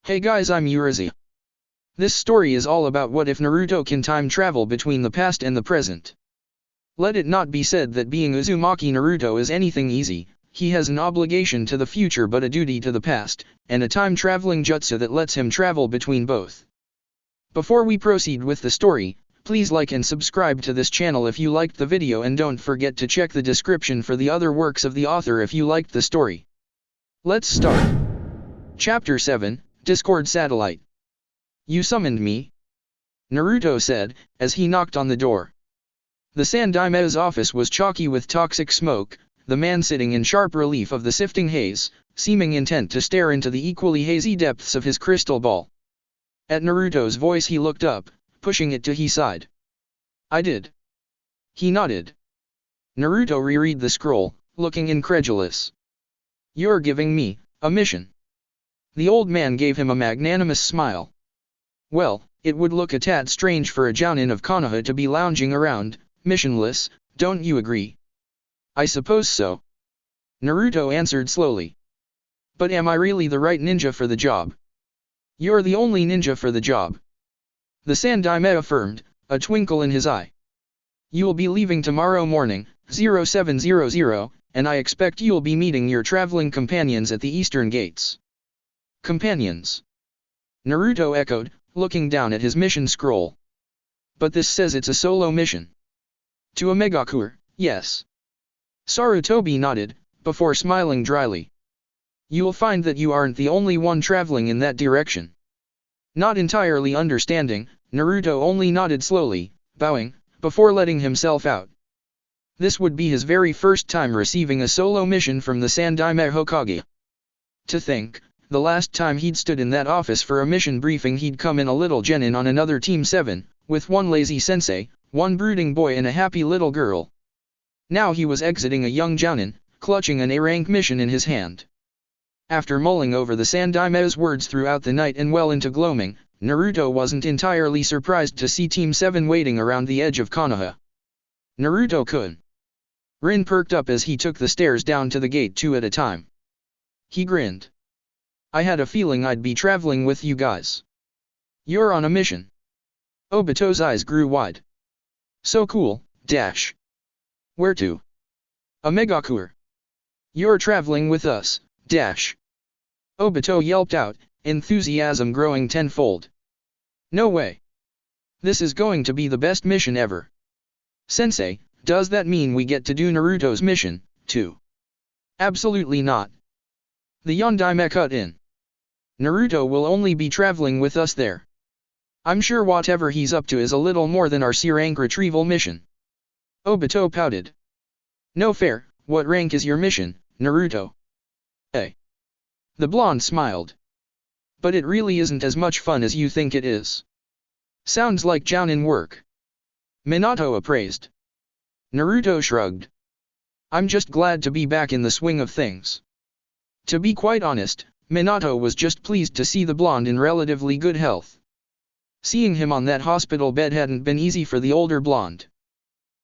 Hey guys, I'm Urizi. This story is all about what if Naruto can time travel between the past and the present. Let it not be said that being Uzumaki Naruto is anything easy. He has an obligation to the future but a duty to the past, and a time-traveling jutsu that lets him travel between both. Before we proceed with the story, please like and subscribe to this channel if you liked the video, and don't forget to check the description for the other works of the author if you liked the story. Let's start. Chapter 7, Discord Satellite. You summoned me? Naruto said, as he knocked on the door. The Sandaime's office was chalky with toxic smoke, the man sitting in sharp relief of the sifting haze, seeming intent to stare into the equally hazy depths of his crystal ball. At Naruto's voice he looked up, pushing it to his side. I did. He nodded. Naruto reread the scroll, looking incredulous. You're giving me a mission. The old man gave him a magnanimous smile. Well, it would look a tad strange for a jounin of Konoha to be lounging around, missionless, don't you agree? I suppose so. Naruto answered slowly. But am I really the right ninja for the job? You're the only ninja for the job. The Sandaime affirmed, a twinkle in his eye. You'll be leaving tomorrow morning, 0700, and I expect you'll be meeting your traveling companions at the eastern gates. Companions? Naruto echoed, looking down at his mission scroll. But this says it's a solo mission. To a Megakure, yes. Sarutobi nodded, before smiling dryly. You'll find that you aren't the only one traveling in that direction. Not entirely understanding, Naruto only nodded slowly, bowing, before letting himself out. This would be his very first time receiving a solo mission from the Sandaime Hokage. To think, the last time he'd stood in that office for a mission briefing he'd come in a little genin on another Team 7, with one lazy sensei, one brooding boy and a happy little girl. Now he was exiting a young jounin, clutching an A-rank mission in his hand. After mulling over the Sandaime's words throughout the night and well into gloaming, Naruto wasn't entirely surprised to see Team 7 waiting around the edge of Konoha. Naruto-kun. Rin perked up as he took the stairs down to the gate two at a time. He grinned. I had a feeling I'd be traveling with you guys. You're on a mission. Obito's eyes grew wide. So cool, dash. Where to? A Megakure. You're traveling with us, dash. Obito yelped out, enthusiasm growing tenfold. No way. This is going to be the best mission ever. Sensei, does that mean we get to do Naruto's mission, too? Absolutely not. The Yondaime cut in. Naruto will only be traveling with us there. I'm sure whatever he's up to is a little more than our C-rank retrieval mission. Obito pouted. No fair, what rank is your mission, Naruto? A. The blonde smiled. But it really isn't as much fun as you think it is. Sounds like jounin work. Minato appraised. Naruto shrugged. I'm just glad to be back in the swing of things. To be quite honest, Minato was just pleased to see the blonde in relatively good health. Seeing him on that hospital bed hadn't been easy for the older blonde.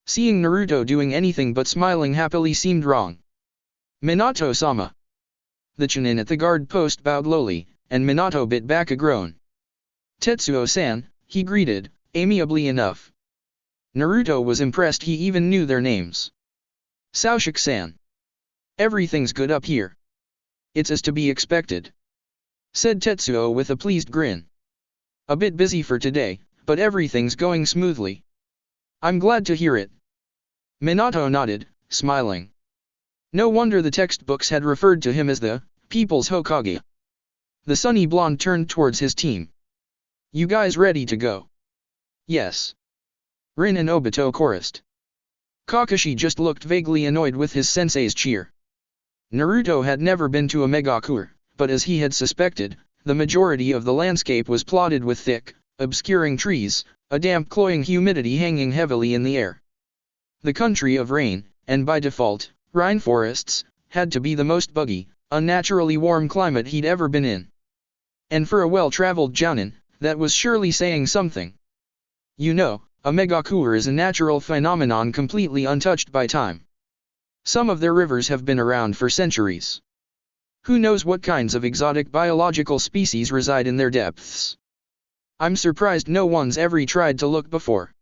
Seeing Naruto doing anything but smiling happily seemed wrong. Minato-sama. The chunin at the guard post bowed lowly, and Minato bit back a groan. Tetsuo-san, he greeted, amiably enough. Naruto was impressed he even knew their names. Saoshik-san. Everything's good up here. It's as to be expected. Said Tetsuo with a pleased grin. A bit busy for today, but everything's going smoothly. I'm glad to hear it. Minato nodded, smiling. No wonder the textbooks had referred to him as the People's Hokage. The sunny blonde turned towards his team. You guys ready to go? Yes. Rin and Obito chorused. Kakashi just looked vaguely annoyed with his sensei's cheer. Naruto had never been to a Megakure, but as he had suspected, the majority of the landscape was plotted with thick, obscuring trees, a damp cloying humidity hanging heavily in the air. The country of rain, and by default, rainforests, had to be the most buggy, unnaturally warm climate he'd ever been in. And for a well-traveled jounin, that was surely saying something. You know, a Megakure is a natural phenomenon completely untouched by time. Some of their rivers have been around for centuries. Who knows what kinds of exotic biological species reside in their depths? I'm surprised no one's ever tried to look before.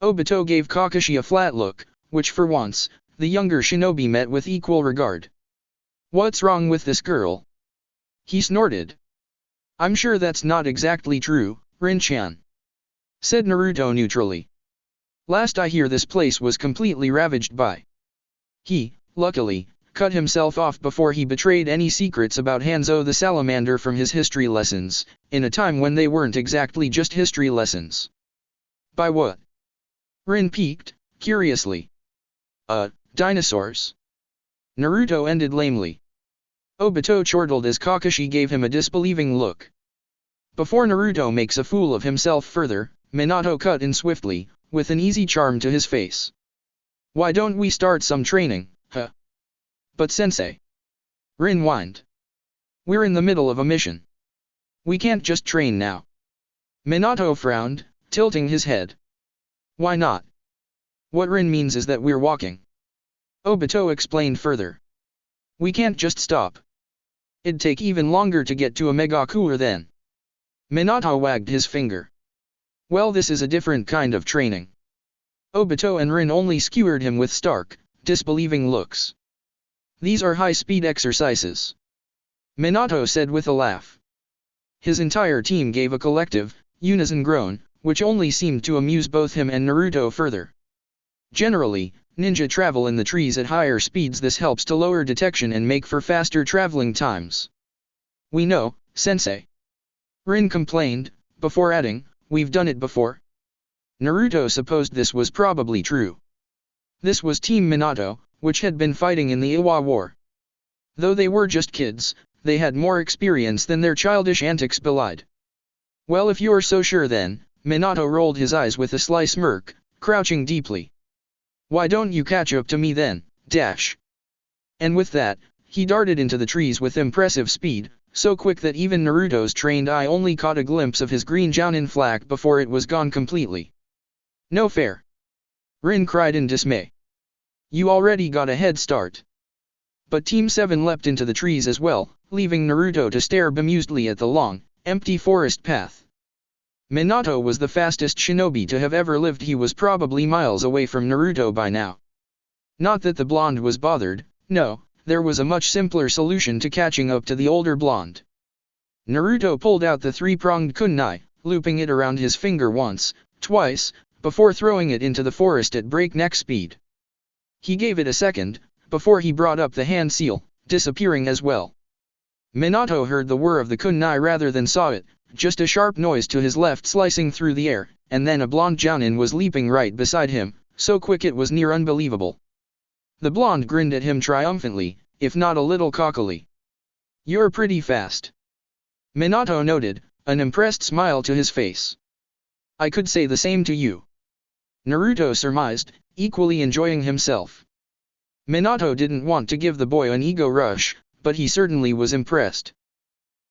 Obito gave Kakashi a flat look, which for once, the younger shinobi met with equal regard. What's wrong with this girl? He snorted. I'm sure that's not exactly true, Rin-chan, said Naruto neutrally. Last I hear this place was completely ravaged by. He, luckily, cut himself off before he betrayed any secrets about Hanzo the Salamander from his history lessons, in a time when they weren't exactly just history lessons. By what? Rin peeked, curiously. Dinosaurs. Naruto ended lamely. Obito chortled as Kakashi gave him a disbelieving look. Before Naruto makes a fool of himself further, Minato cut in swiftly, with an easy charm to his face. Why don't we start some training, huh? But sensei. Rin whined. We're in the middle of a mission. We can't just train now. Minato frowned, tilting his head. Why not? What Rin means is that we're walking. Obito explained further. We can't just stop. It'd take even longer to get to a Megakure then. Minato wagged his finger. Well, this is a different kind of training. Obito and Rin only skewered him with stark, disbelieving looks. These are high-speed exercises. Minato said with a laugh. His entire team gave a collective, unison groan, which only seemed to amuse both him and Naruto further. Generally, ninja travel in the trees at higher speeds. This helps to lower detection and make for faster traveling times. We know, sensei. Rin complained, before adding, we've done it before. Naruto supposed this was probably true. This was Team Minato, which had been fighting in the Iwa War. Though they were just kids, they had more experience than their childish antics belied. Well, if you're so sure then, Minato rolled his eyes with a sly smirk, crouching deeply. Why don't you catch up to me then, dash? And with that, he darted into the trees with impressive speed, so quick that even Naruto's trained eye only caught a glimpse of his green Jounin flak before it was gone completely. No fair! Rin cried in dismay. You already got a head start. But Team 7 leapt into the trees as well, leaving Naruto to stare bemusedly at the long, empty forest path. Minato was the fastest shinobi to have ever lived. He was probably miles away from Naruto by now. Not that the blonde was bothered, no, there was a much simpler solution to catching up to the older blonde. Naruto pulled out the three-pronged kunai, looping it around his finger once, twice, before throwing it into the forest at breakneck speed. He gave it a second, before he brought up the hand seal, disappearing as well. Minato heard the whir of the kunai rather than saw it, just a sharp noise to his left slicing through the air, and then a blonde Jounin was leaping right beside him, so quick it was near unbelievable. The blonde grinned at him triumphantly, if not a little cockily. You're pretty fast. Minato noted, an impressed smile to his face. I could say the same to you. Naruto surmised, equally enjoying himself. Minato didn't want to give the boy an ego rush, but he certainly was impressed.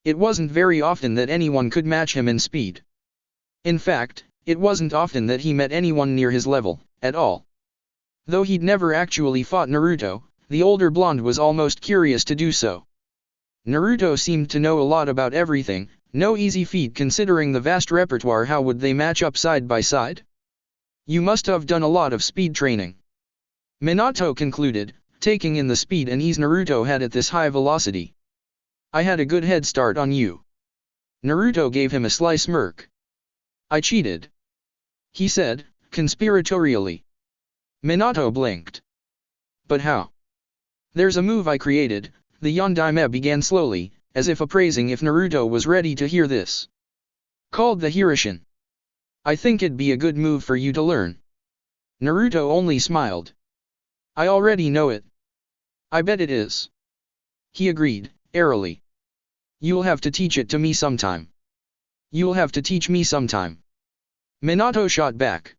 It wasn't very often that anyone could match him in speed. In fact, it wasn't often that he met anyone near his level, at all. Though he'd never actually fought Naruto, the older blonde was almost curious to do so. Naruto seemed to know a lot about everything, no easy feat considering the vast repertoire. How would they match up side by side? You must have done a lot of speed training. Minato concluded, taking in the speed and ease Naruto had at this high velocity. I had a good head start on you. Naruto gave him a sly smirk. I cheated, he said, conspiratorially. Minato blinked. But how? There's a move I created, the Yondaime began slowly, as if appraising if Naruto was ready to hear this. Called the Hirishin. I think it'd be a good move for you to learn. Naruto only smiled. I already know it. I bet it is. He agreed, airily. You'll have to teach it to me sometime. You'll have to teach me sometime. Minato shot back.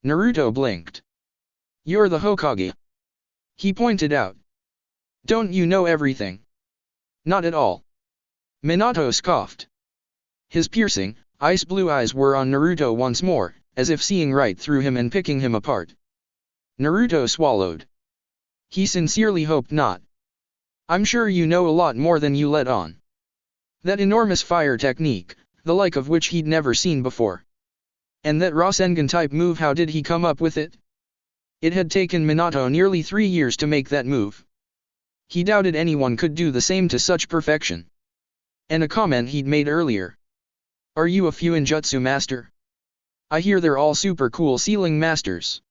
Naruto blinked. You're the Hokage. He pointed out. Don't you know everything? Not at all. Minato scoffed. His piercing, ice blue eyes were on Naruto once more, as if seeing right through him and picking him apart. Naruto swallowed. He sincerely hoped not. I'm sure you know a lot more than you let on. That enormous fire technique, the like of which he'd never seen before. And that Rasengan-type move, how did he come up with it? It had taken Minato nearly 3 years to make that move. He doubted anyone could do the same to such perfection. And a comment he'd made earlier. Are you a Fuinjutsu master? I hear they're all super cool sealing masters.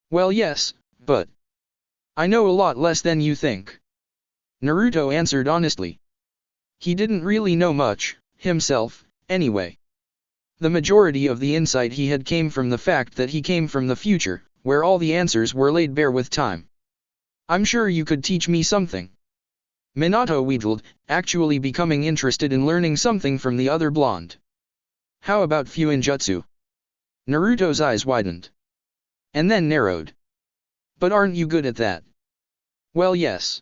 Well, yes, but I know a lot less than you think. Naruto answered honestly. He didn't really know much, himself, anyway. The majority of the insight he had came from the fact that he came from the future, where all the answers were laid bare with time. I'm sure you could teach me something. Minato wheedled, actually becoming interested in learning something from the other blonde. How about Fuinjutsu? Naruto's eyes widened. And then narrowed. But aren't you good at that? Well, yes.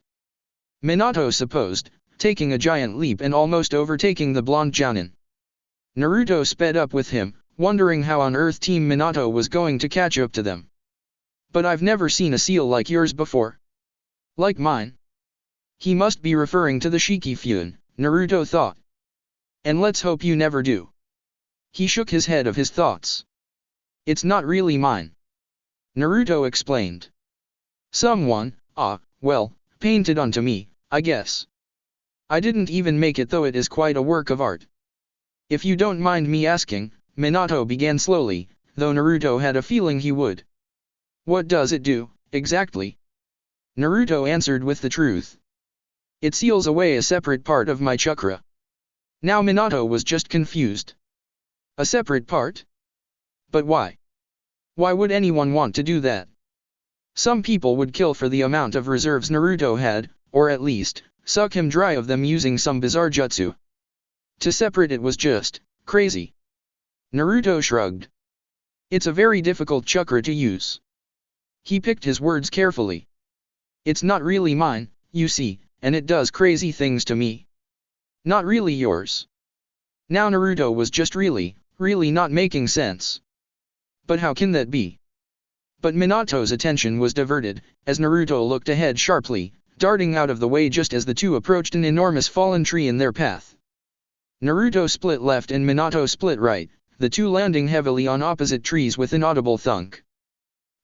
Minato supposed, taking a giant leap and almost overtaking the blonde Jounin. Naruto sped up with him, wondering how on earth Team Minato was going to catch up to them. But I've never seen a seal like yours before. Like mine? He must be referring to the Shiki-Fuin, Naruto thought. And let's hope you never do. He shook his head of his thoughts. It's not really mine. Naruto explained. Someone, well, painted onto me, I guess. I didn't even make it, though it is quite a work of art. If you don't mind me asking, Minato began slowly, though Naruto had a feeling he would. What does it do, exactly? Naruto answered with the truth. It seals away a separate part of my chakra. Now Minato was just confused. A separate part? But why? Why would anyone want to do that? Some people would kill for the amount of reserves Naruto had, or at least, suck him dry of them using some bizarre jutsu. To separate it was just crazy. Naruto shrugged. It's a very difficult chakra to use. He picked his words carefully. It's not really mine, you see, and it does crazy things to me. Not really yours. Now Naruto was just really not making sense. But how can that be? But Minato's attention was diverted, as Naruto looked ahead sharply, darting out of the way just as the two approached an enormous fallen tree in their path. Naruto split left and Minato split right, the two landing heavily on opposite trees with an audible thunk.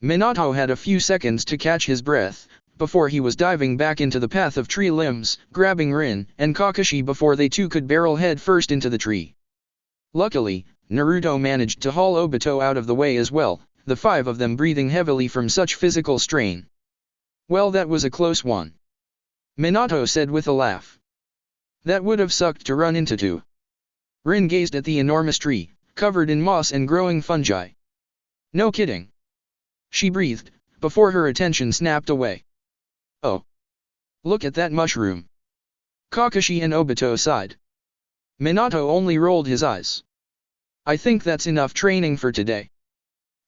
Minato had a few seconds to catch his breath, before he was diving back into the path of tree limbs, grabbing Rin and Kakashi before they too could barrel head first into the tree. Luckily, Naruto managed to haul Obito out of the way as well, the 5 of them breathing heavily from such physical strain. Well, that was a close one. Minato said with a laugh. That would have sucked to run into too. Rin gazed at the enormous tree, covered in moss and growing fungi. No kidding. She breathed, before her attention snapped away. Oh. Look at that mushroom. Kakashi and Obito sighed. Minato only rolled his eyes. I think that's enough training for today.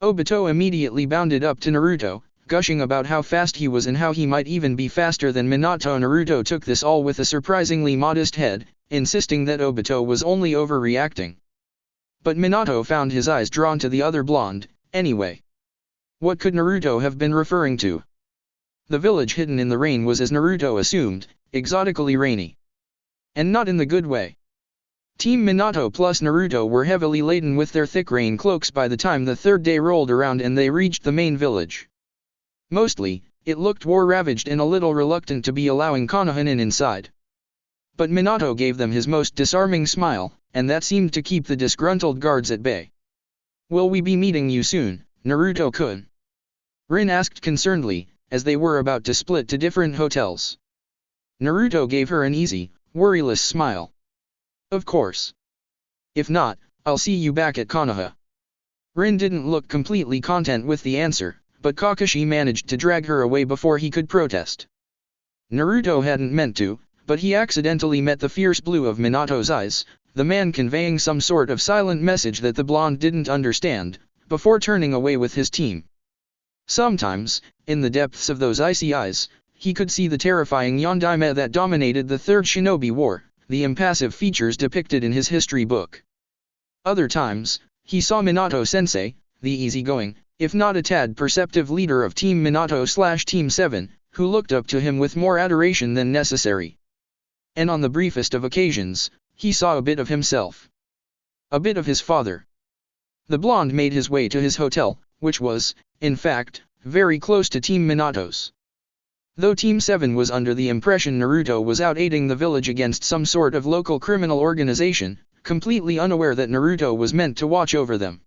Obito immediately bounded up to Naruto, gushing about how fast he was and how he might even be faster than Minato. Naruto took this all with a surprisingly modest head, insisting that Obito was only overreacting. But Minato found his eyes drawn to the other blonde, anyway. What could Naruto have been referring to? The village hidden in the rain was, as Naruto assumed, exotically rainy. And not in the good way. Team Minato plus Naruto were heavily laden with their thick rain cloaks by the time the 3rd day rolled around and they reached the main village. Mostly, it looked war-ravaged and a little reluctant to be allowing Konoha inside. But Minato gave them his most disarming smile, and that seemed to keep the disgruntled guards at bay. Will we be meeting you soon, Naruto-kun? Rin asked concernedly, as they were about to split to different hotels. Naruto gave her an easy, worryless smile. Of course. If not, I'll see you back at Konoha. Rin didn't look completely content with the answer, but Kakashi managed to drag her away before he could protest. Naruto hadn't meant to, but he accidentally met the fierce blue of Minato's eyes, the man conveying some sort of silent message that the blonde didn't understand, before turning away with his team. Sometimes, in the depths of those icy eyes, he could see the terrifying yondaime that dominated the Third Shinobi War, the impassive features depicted in his history book. Other times, he saw Minato-sensei, the easygoing, if not a tad perceptive leader of Team Minato/Team 7, who looked up to him with more adoration than necessary. And on the briefest of occasions, he saw a bit of himself. A bit of his father. The blonde made his way to his hotel, which was, in fact, very close to Team Minato's. Though Team 7 was under the impression Naruto was out aiding the village against some sort of local criminal organization, completely unaware that Naruto was meant to watch over them.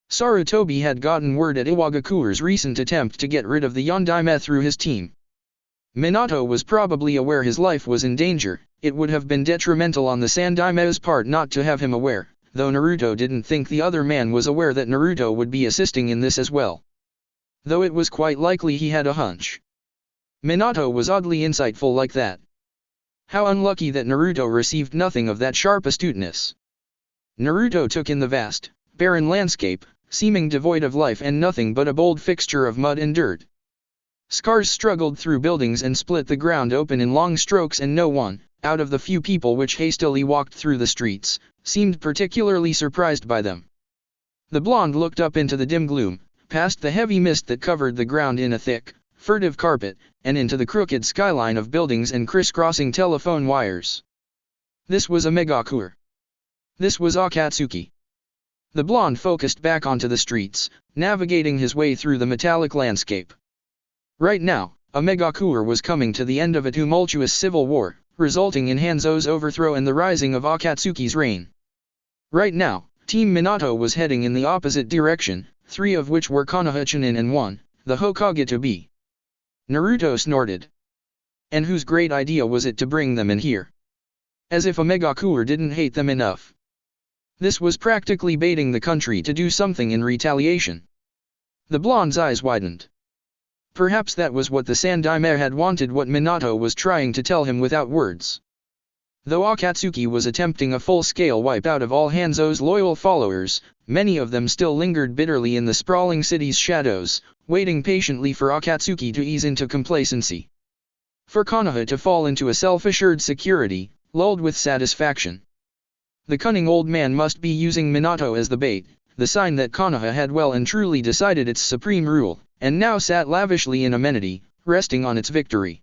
Sarutobi had gotten word at Iwagakure's recent attempt to get rid of the Yondaime through his team. Minato was probably aware his life was in danger. It would have been detrimental on the Sandaime's part not to have him aware, though Naruto didn't think the other man was aware that Naruto would be assisting in this as well. Though it was quite likely he had a hunch. Minato was oddly insightful like that. How unlucky that Naruto received nothing of that sharp astuteness. Naruto took in the vast, barren landscape, seeming devoid of life and nothing but a bold fixture of mud and dirt. Scars struggled through buildings and split the ground open in long strokes, and no one, out of the few people which hastily walked through the streets, seemed particularly surprised by them. The blonde looked up into the dim gloom, past the heavy mist that covered the ground in a thick, furtive carpet, and into the crooked skyline of buildings and crisscrossing telephone wires. This was a Megakure. This was Akatsuki. The blonde focused back onto the streets, navigating his way through the metallic landscape. Right now, a Megakure was coming to the end of a tumultuous civil war, resulting in Hanzo's overthrow and the rising of Akatsuki's reign. Right now, Team Minato was heading in the opposite direction, 3 of which were Konoha Chunin and 1, the Hokage to be. Naruto snorted. And whose great idea was it to bring them in here? As if a Megakure didn't hate them enough. This was practically baiting the country to do something in retaliation. The blonde's eyes widened. Perhaps that was what the Sandaime had wanted, what Minato was trying to tell him without words. Though Akatsuki was attempting a full-scale wipeout of all Hanzo's loyal followers, many of them still lingered bitterly in the sprawling city's shadows, waiting patiently for Akatsuki to ease into complacency. For Konoha to fall into a self-assured security, lulled with satisfaction. The cunning old man must be using Minato as the bait, the sign that Konoha had well and truly decided its supreme rule, and now sat lavishly in amenity, resting on its victory.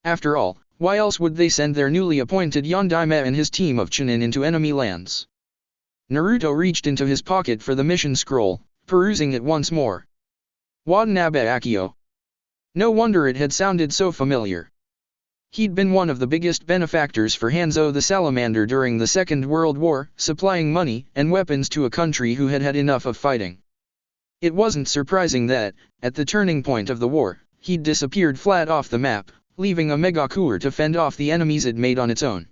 After all, why else would they send their newly appointed Yondaime and his team of Chunin into enemy lands? Naruto reached into his pocket for the mission scroll, perusing it once more. Watanabe Akio. No wonder it had sounded so familiar. He'd been one of the biggest benefactors for Hanzo the Salamander during the Second World War, supplying money and weapons to a country who had had enough of fighting. It wasn't surprising that, at the turning point of the war, he'd disappeared flat off the map, leaving a Megakure to fend off the enemies it made on its own.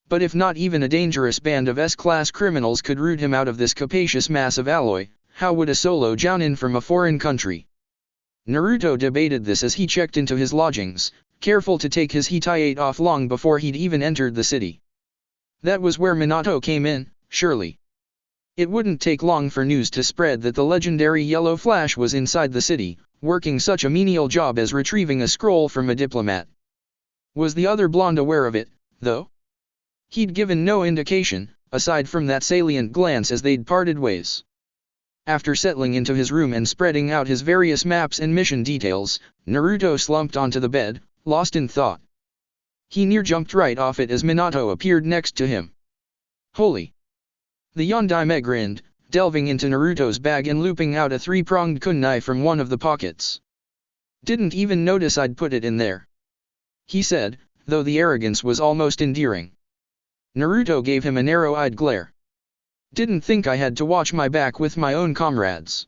But if not even a dangerous band of S-class criminals could root him out of this capacious mass of alloy, how would a solo jounin from a foreign country? Naruto debated this as he checked into his lodgings, careful to take his Hitaiate off long before he'd even entered the city. That was where Minato came in, surely. It wouldn't take long for news to spread that the legendary Yellow Flash was inside the city, working such a menial job as retrieving a scroll from a diplomat. Was the other blonde aware of it, though? He'd given no indication, aside from that salient glance as they'd parted ways. After settling into his room and spreading out his various maps and mission details, Naruto slumped onto the bed, lost in thought. He near jumped right off it as Minato appeared next to him. Holy! The Yondaime grinned, delving into Naruto's bag and looping out a 3-pronged kunai from one of the pockets. Didn't even notice I'd put it in there, he said, though the arrogance was almost endearing. Naruto gave him a narrow-eyed glare. Didn't think I had to watch my back with my own comrades.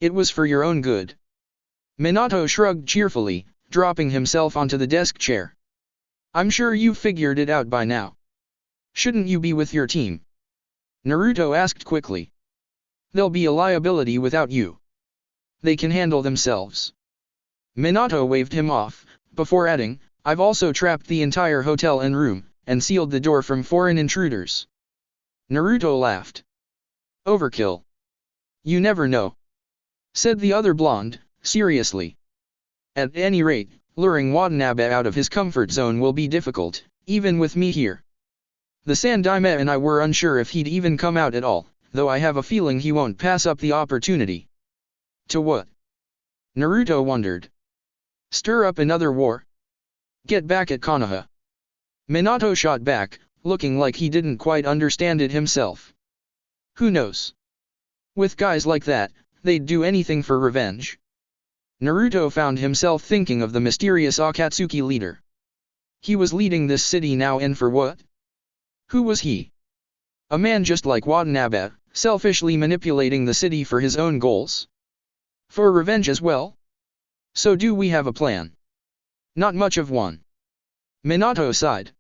It was for your own good. Minato shrugged cheerfully, dropping himself onto the desk chair. I'm sure you've figured it out by now. Shouldn't you be with your team? Naruto asked quickly. They'll be a liability without you. They can handle themselves. Minato waved him off, before adding, I've also trapped the entire hotel and room, and sealed the door from foreign intruders. Naruto laughed. Overkill. You never know, said the other blonde, seriously. At any rate, luring Watanabe out of his comfort zone will be difficult, even with me here. The Sandaime and I were unsure if he'd even come out at all, though I have a feeling he won't pass up the opportunity. To what? Naruto wondered. Stir up another war? Get back at Konoha. Minato shot back, looking like he didn't quite understand it himself. Who knows? With guys like that, they'd do anything for revenge. Naruto found himself thinking of the mysterious Akatsuki leader. He was leading this city now, and for what? Who was he? A man just like Watanabe, selfishly manipulating the city for his own goals? For revenge as well? So do we have a plan? Not much of one. Minato sighed.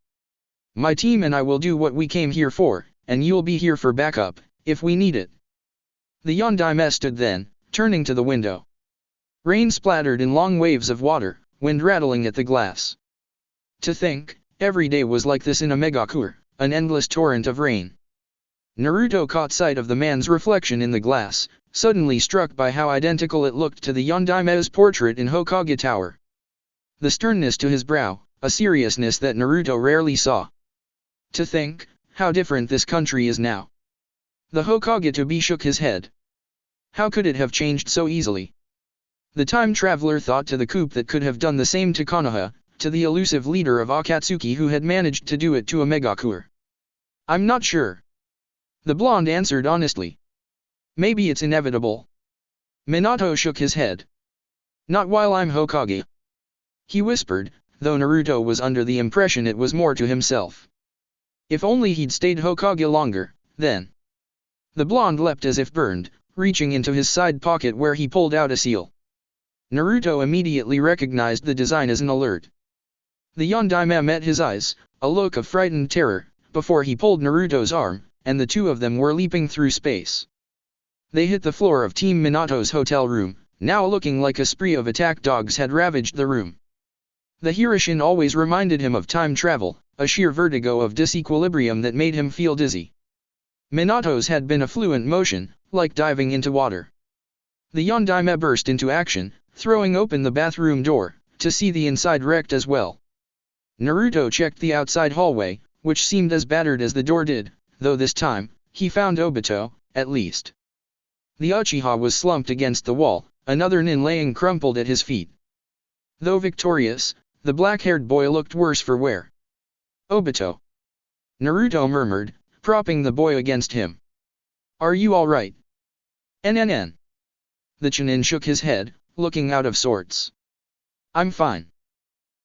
My team and I will do what we came here for, and you'll be here for backup, if we need it. The Yondaime stood then, turning to the window. Rain splattered in long waves of water, wind rattling at the glass. To think, every day was like this in a megakure, an endless torrent of rain. Naruto caught sight of the man's reflection in the glass, suddenly struck by how identical it looked to the Yondaime's portrait in Hokage Tower. The sternness to his brow, a seriousness that Naruto rarely saw. To think, how different this country is now. The Hokage to be shook his head. How could it have changed so easily? The time traveler thought to the coup that could have done the same to Konoha, to the elusive leader of Akatsuki who had managed to do it to a megakure. I'm not sure. The blonde answered honestly. Maybe it's inevitable. Minato shook his head. Not while I'm Hokage. He whispered, though Naruto was under the impression it was more to himself. If only he'd stayed Hokage longer, then. The blonde leapt as if burned, reaching into his side pocket where he pulled out a seal. Naruto immediately recognized the design as an alert. The Yondaime met his eyes, a look of frightened terror, before he pulled Naruto's arm, and the two of them were leaping through space. They hit the floor of Team Minato's hotel room, now looking like a spree of attack dogs had ravaged the room. The Hirishin always reminded him of time travel, a sheer vertigo of disequilibrium that made him feel dizzy. Minato's had been a fluent motion, like diving into water. The Yondaime burst into action, throwing open the bathroom door, to see the inside wrecked as well. Naruto checked the outside hallway, which seemed as battered as the door did, though this time, he found Obito, at least. The Uchiha was slumped against the wall, another nin laying crumpled at his feet. Though victorious, the black-haired boy looked worse for wear. Obito. Naruto murmured, propping the boy against him. Are you all right? NNN. The Chunin shook his head, looking out of sorts. I'm fine.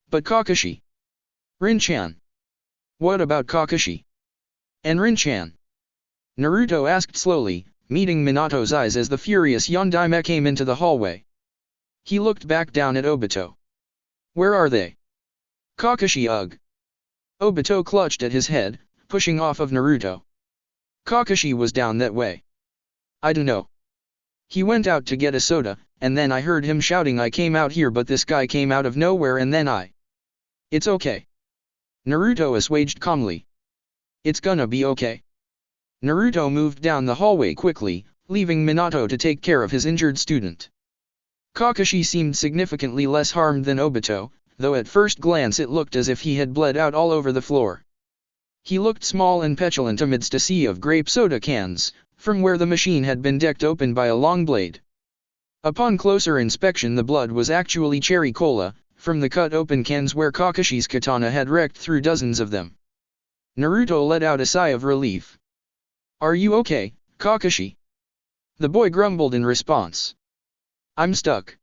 But Kakashi. Rin-chan. What about Kakashi? And Rin-chan? Naruto asked slowly, meeting Minato's eyes as the furious Yondaime came into the hallway. He looked back down at Obito. Where are they? Kakashi ugh. Obito clutched at his head, pushing off of Naruto. Kakashi was down that way. I dunno. He went out to get a soda, and then I heard him shouting I came out here but this guy came out of nowhere and then I. It's okay. Naruto assuaged calmly. It's gonna be okay. Naruto moved down the hallway quickly, leaving Minato to take care of his injured student. Kakashi seemed significantly less harmed than Obito, though at first glance it looked as if he had bled out all over the floor. He looked small and petulant amidst a sea of grape soda cans, from where the machine had been decked open by a long blade. Upon closer inspection the blood was actually cherry cola, from the cut-open cans where Kakashi's katana had wrecked through dozens of them. Naruto let out a sigh of relief. Are you okay, Kakashi? The boy grumbled in response. I'm stuck.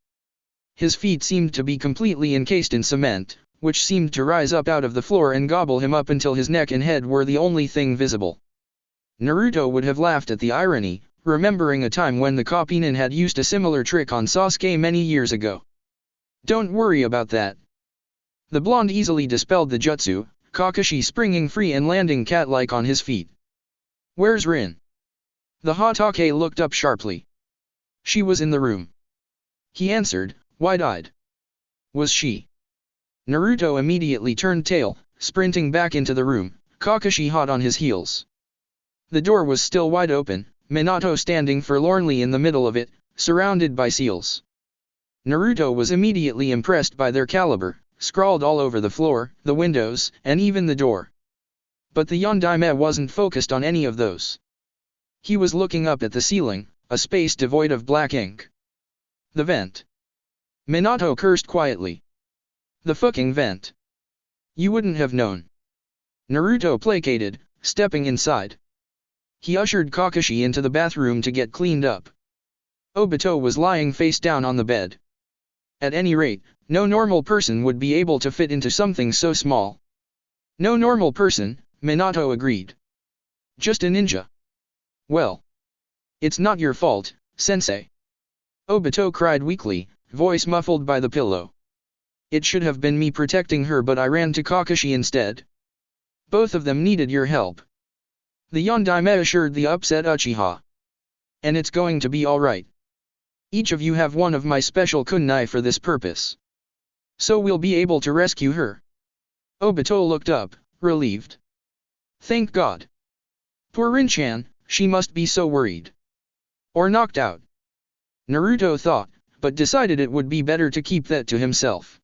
His feet seemed to be completely encased in cement, which seemed to rise up out of the floor and gobble him up until his neck and head were the only thing visible. Naruto would have laughed at the irony, remembering a time when the Kopinen had used a similar trick on Sasuke many years ago. Don't worry about that. The blonde easily dispelled the jutsu, Kakashi springing free and landing cat-like on his feet. Where's Rin? The Hotake looked up sharply. She was in the room. He answered, wide-eyed. Was she? Naruto immediately turned tail, sprinting back into the room, Kakashi hot on his heels. The door was still wide open, Minato standing forlornly in the middle of it, surrounded by seals. Naruto was immediately impressed by their caliber, scrawled all over the floor, the windows, and even the door. But the Yondaime wasn't focused on any of those. He was looking up at the ceiling, a space devoid of black ink. The vent. Minato cursed quietly. The fucking vent. You wouldn't have known. Naruto placated, stepping inside. He ushered Kakashi into the bathroom to get cleaned up. Obito was lying face down on the bed. At any rate, no normal person would be able to fit into something so small. No normal person, Minato agreed. Just a ninja. Well. It's not your fault, sensei. Obito cried weakly, voice muffled by the pillow. It should have been me protecting her, but I ran to Kakashi instead. Both of them needed your help. The Yondaime assured the upset Uchiha. And it's going to be alright. Each of you have one of my special kunai for this purpose. So we'll be able to rescue her. Obito looked up, relieved. Thank God. Poor Rin-chan, she must be so worried. Or knocked out. Naruto thought, but decided it would be better to keep that to himself.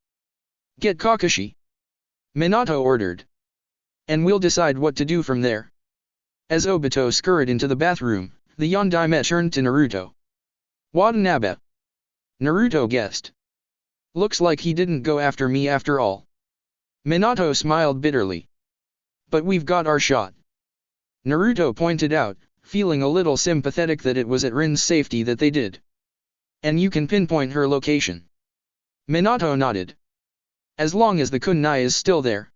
Get Kakashi. Minato ordered. And we'll decide what to do from there. As Obito scurried into the bathroom, the Yondaime turned to Naruto. Watanabe. Naruto guessed. Looks like he didn't go after me after all. Minato smiled bitterly. But we've got our shot. Naruto pointed out, feeling a little sympathetic that it was at Rin's safety that they did. And you can pinpoint her location. Minato nodded. As long as the kunai is still there.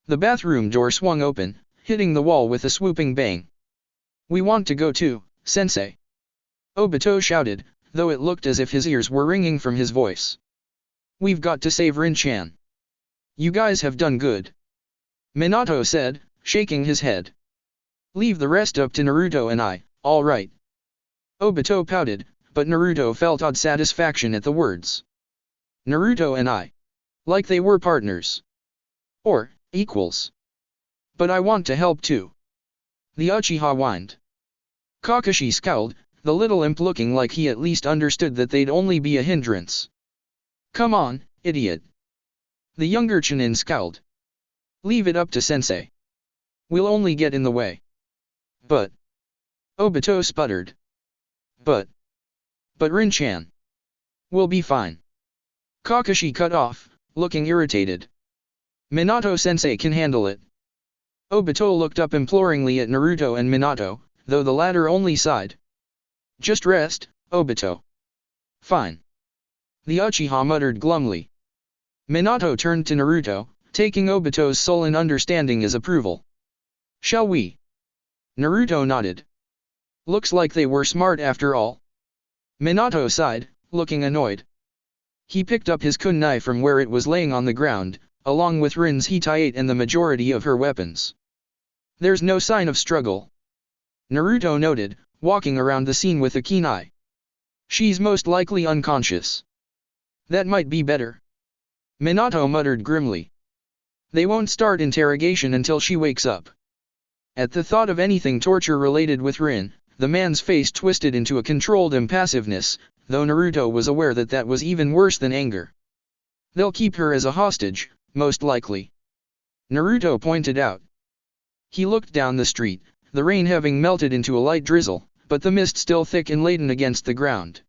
The bathroom door swung open, hitting the wall with a swooping bang. We want to go too, sensei. Obito shouted, though it looked as if his ears were ringing from his voice. We've got to save Rin-chan. You guys have done good. Minato said, shaking his head. Leave the rest up to Naruto and I, all right. Obito pouted, but Naruto felt odd satisfaction at the words. Naruto and I. Like they were partners. Or, equals. But I want to help too. The Uchiha whined. Kakashi scowled, the little imp looking like he at least understood that they'd only be a hindrance. Come on, idiot. The younger Chunin scowled. Leave it up to sensei. We'll only get in the way. But. Obito sputtered. But Rin-chan. We'll be fine. Kakashi cut off, looking irritated. Minato-sensei can handle it. Obito looked up imploringly at Naruto and Minato, though the latter only sighed. Just rest, Obito. Fine. The Uchiha muttered glumly. Minato turned to Naruto, taking Obito's sullen understanding as approval. Shall we? Naruto nodded. Looks like they were smart after all. Minato sighed, looking annoyed. He picked up his kunai from where it was laying on the ground, along with Rin's Hitaiate and the majority of her weapons. There's no sign of struggle. Naruto noted, walking around the scene with a keen eye. She's most likely unconscious. That might be better. Minato muttered grimly. They won't start interrogation until she wakes up. At the thought of anything torture-related with Rin, the man's face twisted into a controlled impassiveness, though Naruto was aware that that was even worse than anger. They'll keep her as a hostage, most likely. Naruto pointed out. He looked down the street, the rain having melted into a light drizzle, but the mist still thick and laden against the ground.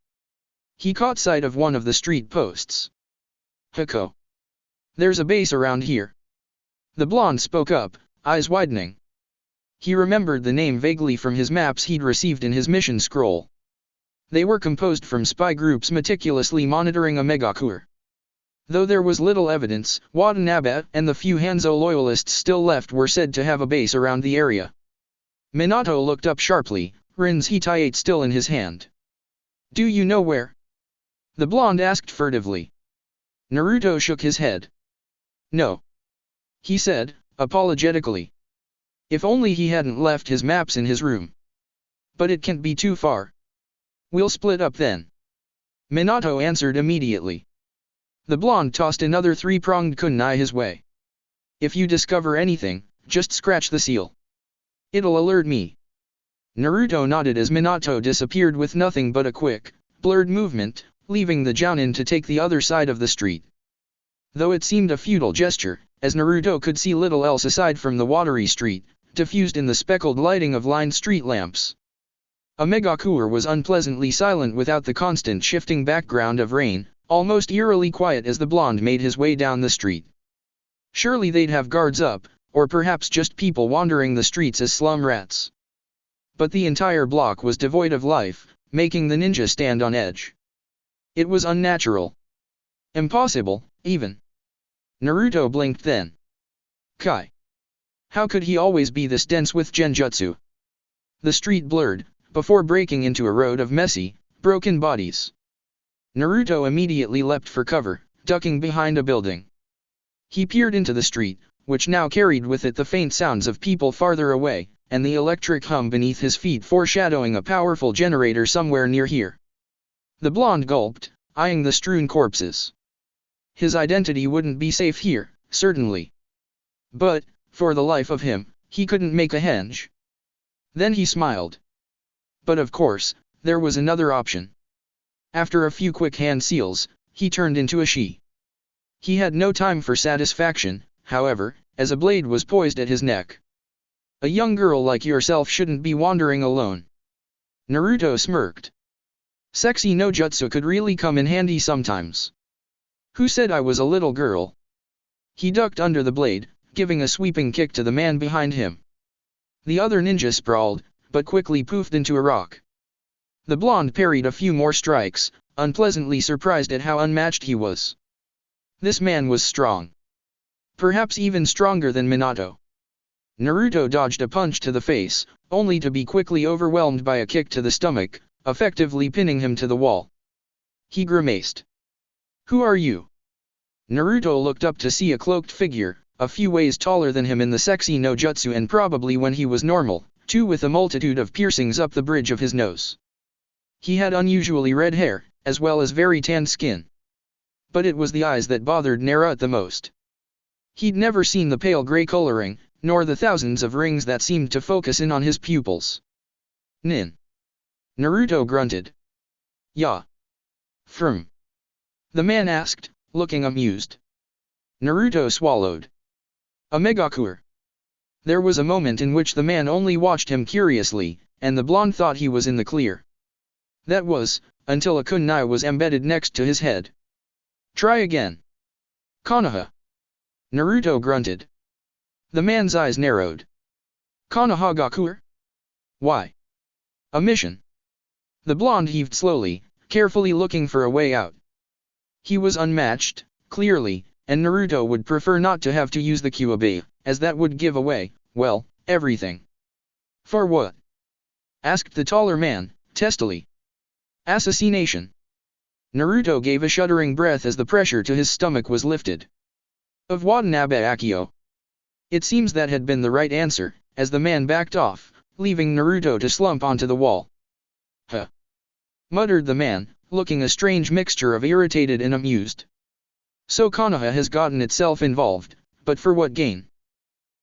He caught sight of one of the street posts. Hako. There's a base around here. The blonde spoke up, eyes widening. He remembered the name vaguely from his maps he'd received in his mission scroll. They were composed from spy groups meticulously monitoring a megacore. Though there was little evidence, Watanabe and the few Hanzo loyalists still left were said to have a base around the area. Minato looked up sharply, Rin's Hitaiate still in his hand. Do you know where? The blonde asked furtively. Naruto shook his head. No. He said, apologetically. If only he hadn't left his maps in his room. But it can't be too far. We'll split up then. Minato answered immediately. The blonde tossed another three-pronged kunai his way. If you discover anything, just scratch the seal. It'll alert me. Naruto nodded as Minato disappeared with nothing but a quick, blurred movement, leaving the Jounin to take the other side of the street. Though it seemed a futile gesture, as Naruto could see little else aside from the watery street, diffused in the speckled lighting of lined street lamps. A megacore was unpleasantly silent without the constant shifting background of rain, almost eerily quiet as the blonde made his way down the street. Surely they'd have guards up, or perhaps just people wandering the streets as slum rats. But the entire block was devoid of life, making the ninja stand on edge. It was unnatural. Impossible, even. Naruto blinked then. Kai. How could he always be this dense with genjutsu? The street blurred, before breaking into a road of messy, broken bodies. Naruto immediately leapt for cover, ducking behind a building. He peered into the street, which now carried with it the faint sounds of people farther away, and the electric hum beneath his feet foreshadowing a powerful generator somewhere near here. The blonde gulped, eyeing the strewn corpses. His identity wouldn't be safe here, certainly. But, for the life of him, he couldn't make a henge. Then he smiled. But of course, there was another option. After a few quick hand seals, he turned into a she. He had no time for satisfaction, however, as a blade was poised at his neck. A young girl like yourself shouldn't be wandering alone. Naruto smirked. Sexy no jutsu could really come in handy sometimes. Who said I was a little girl? He ducked under the blade, giving a sweeping kick to the man behind him. The other ninja sprawled, but quickly poofed into a rock. The blonde parried a few more strikes, unpleasantly surprised at how unmatched he was. This man was strong. Perhaps even stronger than Minato. Naruto dodged a punch to the face, only to be quickly overwhelmed by a kick to the stomach, effectively pinning him to the wall. He grimaced. Who are you? Naruto looked up to see a cloaked figure, a few ways taller than him in the sexy no jutsu and probably when he was normal, too, with a multitude of piercings up the bridge of his nose. He had unusually red hair, as well as very tanned skin. But it was the eyes that bothered Naruto the most. He'd never seen the pale gray coloring, nor the thousands of rings that seemed to focus in on his pupils. Nin. Naruto grunted. Ya. From. The man asked, looking amused. Naruto swallowed. A megakur. There was a moment in which the man only watched him curiously, and the blonde thought he was in the clear. That was, until a kunai was embedded next to his head. Try again. Konoha. Naruto grunted. The man's eyes narrowed. Konoha gakur? Why? A mission. The blonde heaved slowly, carefully looking for a way out. He was unmatched, clearly, and Naruto would prefer not to have to use the Kyuubi, as that would give away, well, everything. For what? Asked the taller man, testily. Assassination. Naruto gave a shuddering breath as the pressure to his stomach was lifted. Of Watanabe Akio. It seems that had been the right answer, as the man backed off, leaving Naruto to slump onto the wall. Huh. Muttered the man, looking a strange mixture of irritated and amused. So Konoha has gotten itself involved, but for what gain?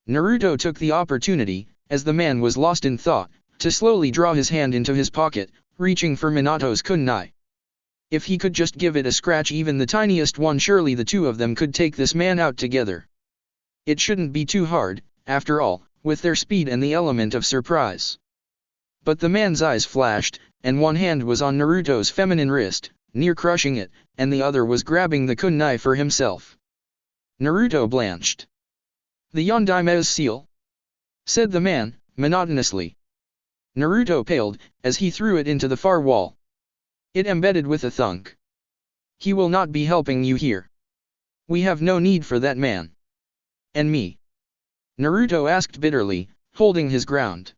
Naruto took the opportunity, as the man was lost in thought, to slowly draw his hand into his pocket, reaching for Minato's kunai. If he could just give it a scratch, even the tiniest one, surely the two of them could take this man out together. It shouldn't be too hard, after all, with their speed and the element of surprise. But the man's eyes flashed, and one hand was on Naruto's feminine wrist, near crushing it, and the other was grabbing the kunai for himself. Naruto blanched. The Yondaime's seal? Said the man, monotonously. Naruto paled, as he threw it into the far wall. It embedded with a thunk. He will not be helping you here. We have no need for that man. And me? Naruto asked bitterly, holding his ground.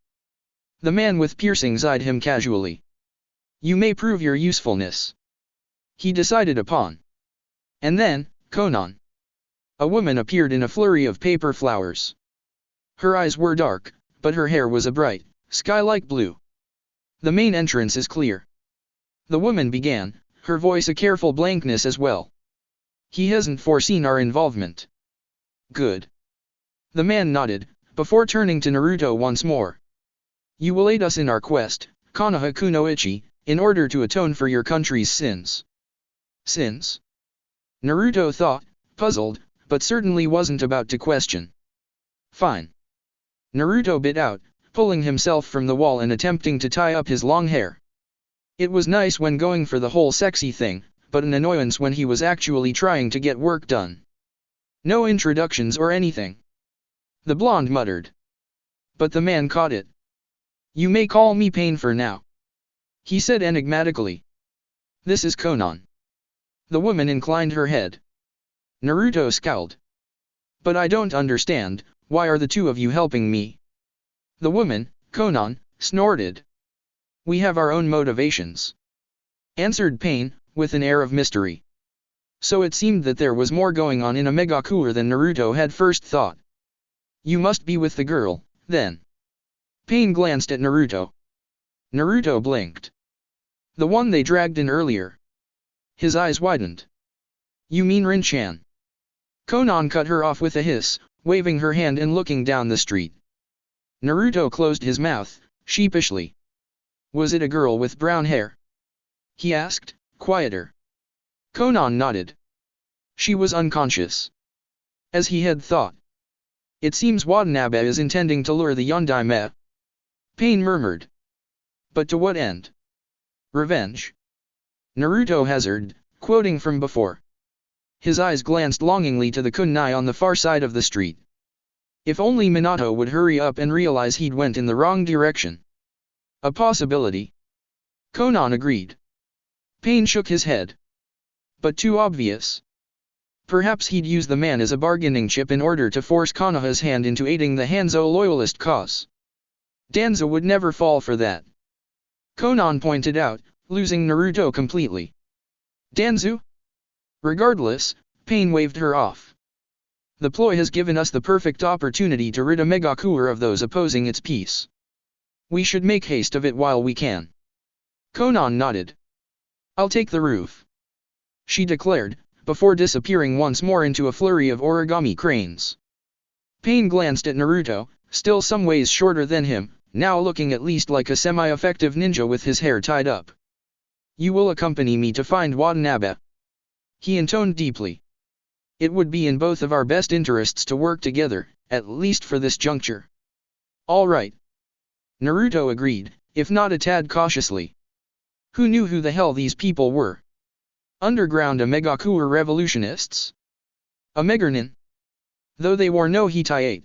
The man with piercings eyed him casually. You may prove your usefulness. He decided upon. And then, Konan. A woman appeared in a flurry of paper flowers. Her eyes were dark, but her hair was a bright, sky-like blue. The main entrance is clear. The woman began, her voice a careful blankness as well. He hasn't foreseen our involvement. Good. The man nodded, before turning to Naruto once more. You will aid us in our quest, Konoha Kunoichi, in order to atone for your country's sins. Sins? Naruto thought, puzzled, but certainly wasn't about to question. Fine. Naruto bit out, pulling himself from the wall and attempting to tie up his long hair. It was nice when going for the whole sexy thing, but an annoyance when he was actually trying to get work done. No introductions or anything. The blonde muttered. But the man caught it. You may call me Pain for now, he said enigmatically. This is Conan. The woman inclined her head. Naruto scowled. But I don't understand, why are the two of you helping me? The woman, Conan, snorted. We have our own motivations, answered Pain, with an air of mystery. So it seemed that there was more going on in Omegakure than Naruto had first thought. You must be with the girl, then. Pain glanced at Naruto. Naruto blinked. The one they dragged in earlier. His eyes widened. You mean Rin-chan? Conan cut her off with a hiss, waving her hand and looking down the street. Naruto closed his mouth, sheepishly. Was it a girl with brown hair? He asked, quieter. Conan nodded. She was unconscious. As he had thought. It seems Watanabe is intending to lure the Yondaime. Pain murmured. But to what end? Revenge? Naruto hazarded, quoting from before. His eyes glanced longingly to the kunai on the far side of the street. If only Minato would hurry up and realize he'd went in the wrong direction. A possibility. Conan agreed. Pain shook his head. But too obvious. Perhaps he'd use the man as a bargaining chip in order to force Konoha's hand into aiding the Hanzo loyalist cause. Danzo would never fall for that. Conan pointed out, losing Naruto completely. Danzo? Regardless, Pain waved her off. The ploy has given us the perfect opportunity to rid Omegakure of those opposing its peace. We should make haste of it while we can. Conan nodded. I'll take the roof, she declared, before disappearing once more into a flurry of origami cranes. Pain glanced at Naruto, still some ways shorter than him, now looking at least like a semi-effective ninja with his hair tied up. You will accompany me to find Watanabe, he intoned deeply. It would be in both of our best interests to work together, at least for this juncture. All right. Naruto agreed, if not a tad cautiously. Who knew who the hell these people were? Underground Omegakure revolutionists? Omegarnin? Though they wore no hitayate.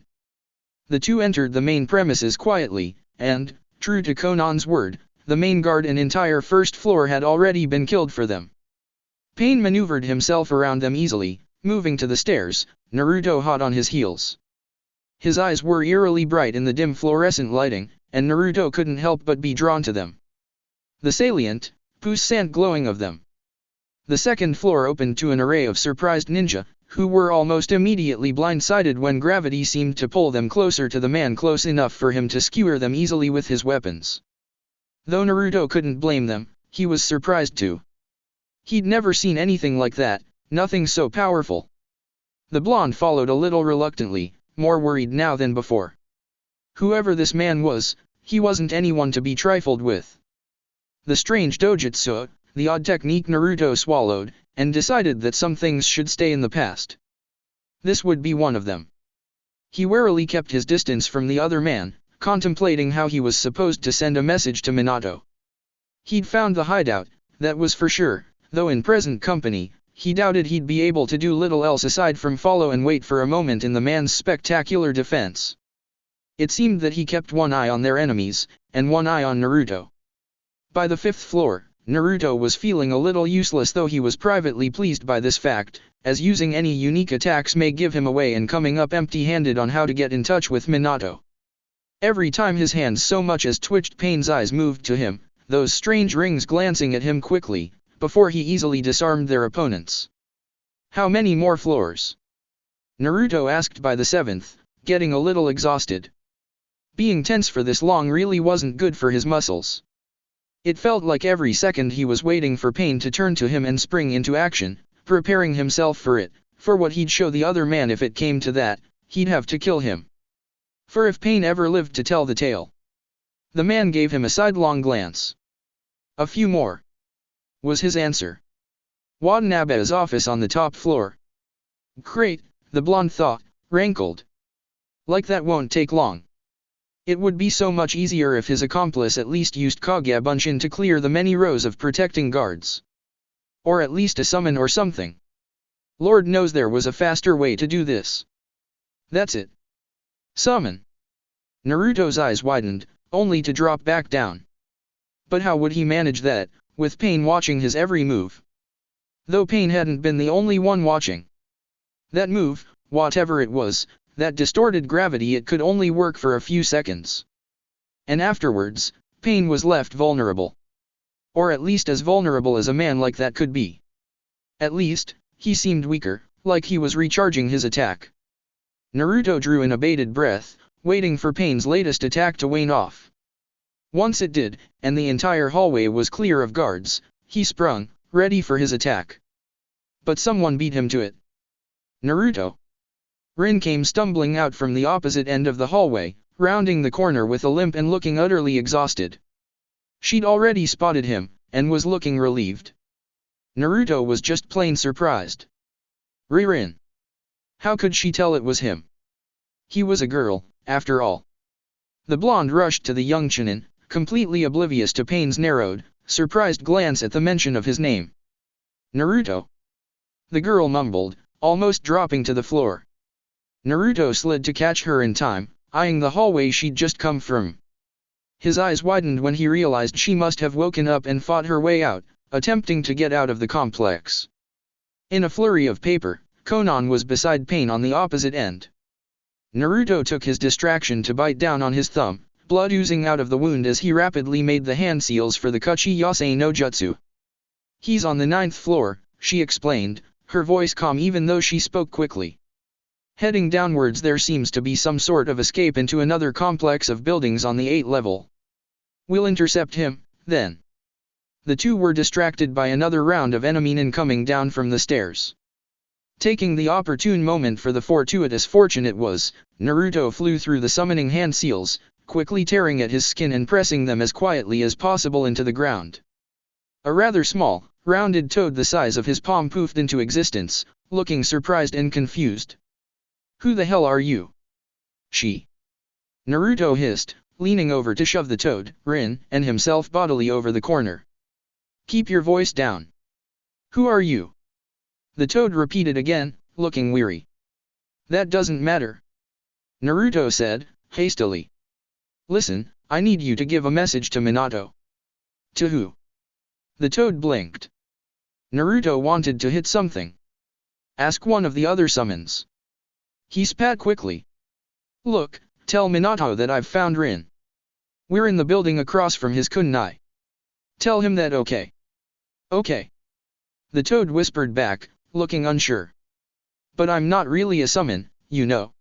The two entered the main premises quietly, and, true to Conan's word, the main guard and entire first floor had already been killed for them. Pain maneuvered himself around them easily, moving to the stairs, Naruto hot on his heels. His eyes were eerily bright in the dim fluorescent lighting, and Naruto couldn't help but be drawn to them. The salient, puissant glowing of them. The second floor opened to an array of surprised ninja, who were almost immediately blindsided when gravity seemed to pull them closer to the man close enough for him to skewer them easily with his weapons. Though Naruto couldn't blame them, he was surprised too. He'd never seen anything like that, nothing so powerful. The blonde followed a little reluctantly, more worried now than before. Whoever this man was, he wasn't anyone to be trifled with. The strange dojutsu, the odd technique Naruto swallowed, and decided that some things should stay in the past. This would be one of them. He warily kept his distance from the other man, contemplating how he was supposed to send a message to Minato. He'd found the hideout, that was for sure, though in present company, he doubted he'd be able to do little else aside from follow and wait for a moment in the man's spectacular defense. It seemed that he kept one eye on their enemies, and one eye on Naruto. By the fifth floor, Naruto was feeling a little useless, though he was privately pleased by this fact, as using any unique attacks may give him away and coming up empty-handed on how to get in touch with Minato. Every time his hands so much as twitched, Pain's eyes moved to him, those strange rings glancing at him quickly, before he easily disarmed their opponents. How many more floors? Naruto asked by the seventh, getting a little exhausted. Being tense for this long really wasn't good for his muscles. It felt like every second he was waiting for Pain to turn to him and spring into action, preparing himself for it, for what he'd show the other man if it came to that, he'd have to kill him. For if Pain ever lived to tell the tale. The man gave him a sidelong glance. A few more, was his answer. Watanabe's office on the top floor. Great, the blonde thought, rankled. Like that won't take long. It would be so much easier if his accomplice at least used Kage Bunshin to clear the many rows of protecting guards. Or at least a summon or something. Lord knows there was a faster way to do this. That's it. Summon. Naruto's eyes widened, only to drop back down. But how would he manage that, with Pain watching his every move? Though Pain hadn't been the only one watching. That move, whatever it was, that distorted gravity, it could only work for a few seconds. And afterwards, Pain was left vulnerable. Or at least as vulnerable as a man like that could be. At least, he seemed weaker, like he was recharging his attack. Naruto drew in a bated breath, waiting for Pain's latest attack to wane off. Once it did, and the entire hallway was clear of guards, he sprung, ready for his attack. But someone beat him to it. Naruto. Rin came stumbling out from the opposite end of the hallway, rounding the corner with a limp and looking utterly exhausted. She'd already spotted him, and was looking relieved. Naruto was just plain surprised. Rin. How could she tell it was him? He was a girl, after all. The blonde rushed to the young Chunin, completely oblivious to Pain's narrowed, surprised glance at the mention of his name. Naruto. The girl mumbled, almost dropping to the floor. Naruto slid to catch her in time, eyeing the hallway she'd just come from. His eyes widened when he realized she must have woken up and fought her way out, attempting to get out of the complex. In a flurry of paper, Konan was beside Pain on the opposite end. Naruto took his distraction to bite down on his thumb, blood oozing out of the wound as he rapidly made the hand seals for the Kuchi Yasei no Jutsu. He's on the 9th floor, she explained, her voice calm even though she spoke quickly. Heading downwards, there seems to be some sort of escape into another complex of buildings on the 8th level. We'll intercept him, then. The two were distracted by another round of enemy coming down from the stairs. Taking the opportune moment for the fortuitous fortune it was, Naruto flew through the summoning hand seals, quickly tearing at his skin and pressing them as quietly as possible into the ground. A rather small, rounded toad the size of his palm poofed into existence, looking surprised and confused. Who the hell are you? She. Naruto hissed, leaning over to shove the toad, Rin, and himself bodily over the corner. Keep your voice down. Who are you? The toad repeated again, looking weary. That doesn't matter. Naruto said, hastily. Listen, I need you to give a message to Minato. To who? The toad blinked. Naruto wanted to hit something. Ask one of the other summons. He spat quickly. Look, tell Minato that I've found Rin. We're in the building across from his kunai. Tell him that, okay? Okay. The toad whispered back, looking unsure. But I'm not really a summon, you know.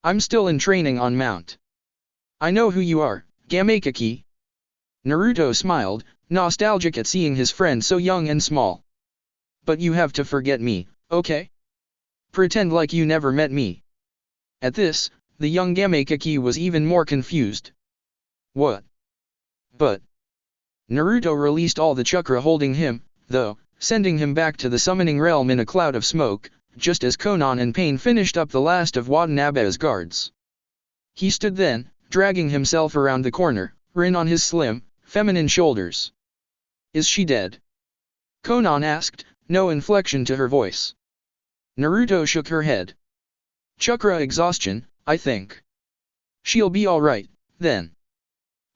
I'm still in training on Mount. I know who you are, Gamekaki. Naruto smiled, nostalgic at seeing his friend so young and small. But you have to forget me, okay? Pretend like you never met me. At this, the young Gamekaki was even more confused. What? But. Naruto released all the chakra holding him, though, sending him back to the summoning realm in a cloud of smoke, just as Konan and Pain finished up the last of Watanabe's guards. He stood then, dragging himself around the corner, Rin on his slim, feminine shoulders. Is she dead? Konan asked, no inflection to her voice. Naruto shook her head. Chakra exhaustion, I think. She'll be alright, then.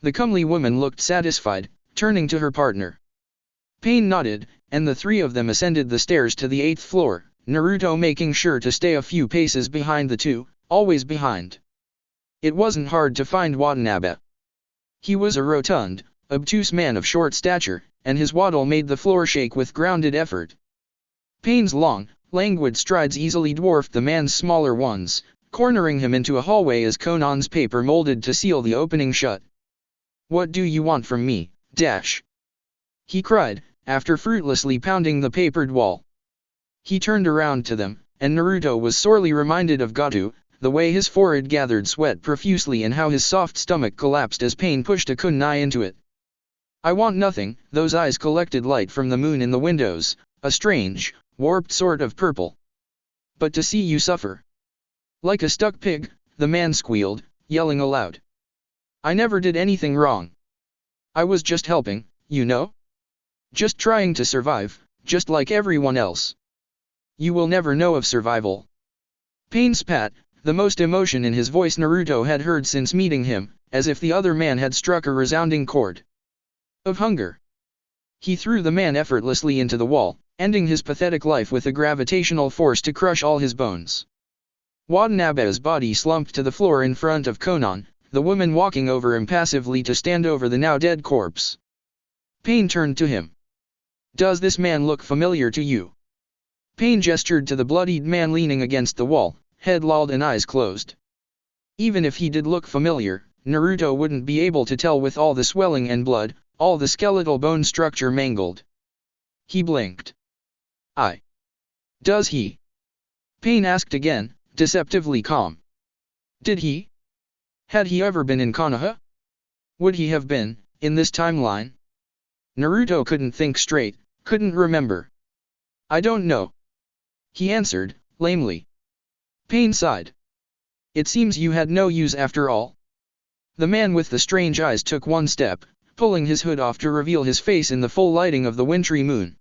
The comely woman looked satisfied, turning to her partner. Pain nodded, and the three of them ascended the stairs to the 8th floor, Naruto making sure to stay a few paces behind the two, always behind. It wasn't hard to find Watanabe. He was a rotund, obtuse man of short stature, and his waddle made the floor shake with grounded effort. Pain's long, languid strides easily dwarfed the man's smaller ones, cornering him into a hallway as Konan's paper molded to seal the opening shut. What do you want from me, dash? He cried, after fruitlessly pounding the papered wall. He turned around to them, and Naruto was sorely reminded of Gato, the way his forehead gathered sweat profusely and how his soft stomach collapsed as Pain pushed a kunai into it. I want nothing. Those eyes collected light from the moon in the windows, a strange, warped sort of purple. But to see you suffer. Like a stuck pig, the man squealed, yelling aloud. I never did anything wrong. I was just helping, you know? Just trying to survive, just like everyone else. You will never know of survival. Pain spat, the most emotion in his voice Naruto had heard since meeting him, as if the other man had struck a resounding chord of hunger. He threw the man effortlessly into the wall, ending his pathetic life with a gravitational force to crush all his bones. Watanabe's body slumped to the floor in front of Konan, the woman walking over impassively to stand over the now dead corpse. Pain turned to him. Does this man look familiar to you? Pain gestured to the bloodied man leaning against the wall, head lolled and eyes closed. Even if he did look familiar, Naruto wouldn't be able to tell with all the swelling and blood, all the skeletal bone structure mangled. He blinked. Does he? Pain asked again, deceptively calm. Did he? Had he ever been in Konoha? Would he have been, in this timeline? Naruto couldn't think straight, couldn't remember. I don't know. He answered, lamely. Pain sighed. It seems you had no use after all. The man with the strange eyes took one step, pulling his hood off to reveal his face in the full lighting of the wintry moon.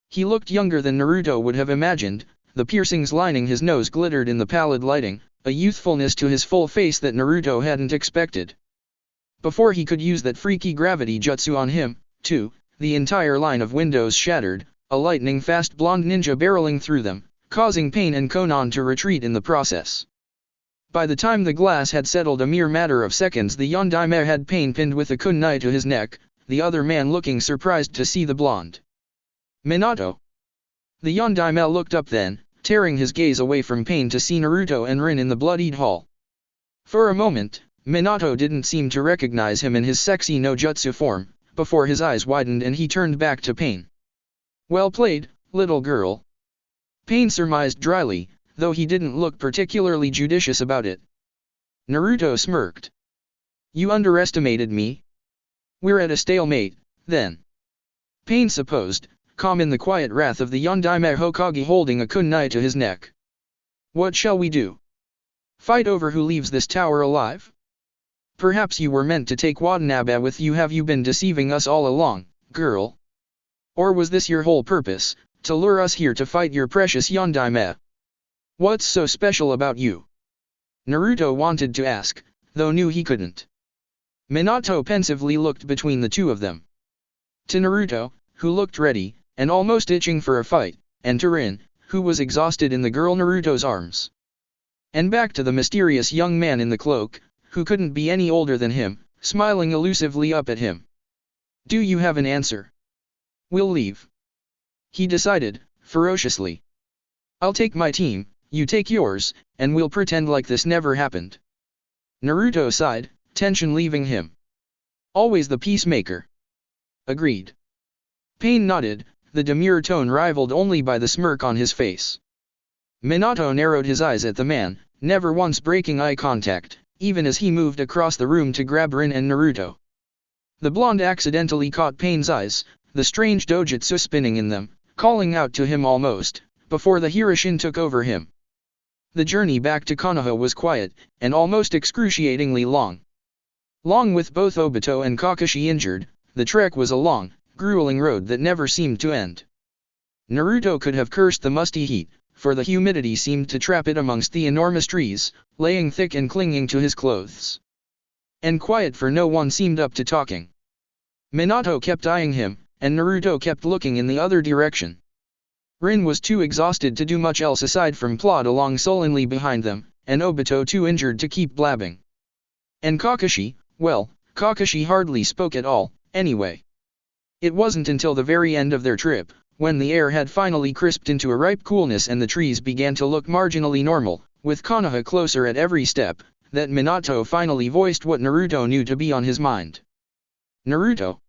He looked younger than Naruto would have imagined, the piercings lining his nose glittered in the pallid lighting, a youthfulness to his full face that Naruto hadn't expected. Before he could use that freaky gravity jutsu on him, too, the entire line of windows shattered, a lightning-fast blonde ninja barreling through them, causing Pain and Konan to retreat in the process. By the time the glass had settled a mere matter of seconds, the Yondaime had Pain pinned with a kunai to his neck, the other man looking surprised to see the blonde. Minato. The Yondaime looked up then, tearing his gaze away from Pain to see Naruto and Rin in the bloodied hall. For a moment, Minato didn't seem to recognize him in his sexy no-jutsu form, before his eyes widened and he turned back to Pain. Well played, little girl. Pain surmised dryly, though he didn't look particularly judicious about it. Naruto smirked. You underestimated me? We're at a stalemate, then. Pain supposed, calm in the quiet wrath of the Yondaime Hokage holding a kunai to his neck. What shall we do? Fight over who leaves this tower alive? Perhaps you were meant to take Watanabe with you. Have you been deceiving us all along, girl? Or was this your whole purpose, to lure us here to fight your precious Yondaime? What's so special about you? Naruto wanted to ask, though knew he couldn't. Minato pensively looked between the two of them. To Naruto, who looked ready, and almost itching for a fight, and to Rin, who was exhausted in the girl Naruto's arms. And back to the mysterious young man in the cloak, who couldn't be any older than him, smiling elusively up at him. Do you have an answer? We'll leave. He decided, ferociously. I'll take my team, you take yours, and we'll pretend like this never happened. Naruto sighed, tension leaving him. Always the peacemaker. Agreed. Pain nodded, the demure tone rivaled only by the smirk on his face. Minato narrowed his eyes at the man, never once breaking eye contact, even as he moved across the room to grab Rin and Naruto. The blonde accidentally caught Pain's eyes, the strange dojutsu spinning in them, calling out to him almost, before the Hiroshin took over him. The journey back to Konoha was quiet, and almost excruciatingly long. Long with both Obito and Kakashi injured, the trek was a long, grueling road that never seemed to end. Naruto could have cursed the musty heat, for the humidity seemed to trap it amongst the enormous trees, laying thick and clinging to his clothes. And quiet, for no one seemed up to talking. Minato kept eyeing him, and Naruto kept looking in the other direction. Rin was too exhausted to do much else aside from plod along sullenly behind them, and Obito too injured to keep blabbing. And Kakashi, well, Kakashi hardly spoke at all, anyway. It wasn't until the very end of their trip, when the air had finally crisped into a ripe coolness and the trees began to look marginally normal, with Konoha closer at every step, that Minato finally voiced what Naruto knew to be on his mind. Naruto?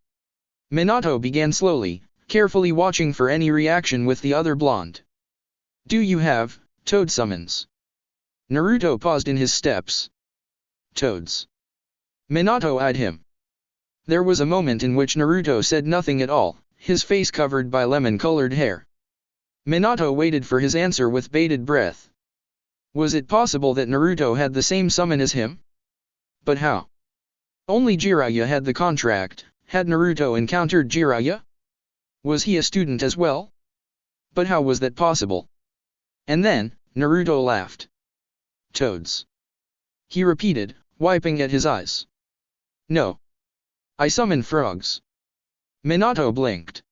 Minato began slowly, carefully watching for any reaction with the other blonde. Do you have toad summons? Naruto paused in his steps. Toads. Minato eyed him. There was a moment in which Naruto said nothing at all, his face covered by lemon-colored hair. Minato waited for his answer with bated breath. Was it possible that Naruto had the same summon as him? But how? Only Jiraiya had the contract. Had Naruto encountered Jiraiya? Was he a student as well? But how was that possible? And then, Naruto laughed. Toads. He repeated, wiping at his eyes. No. I summon frogs. Minato blinked.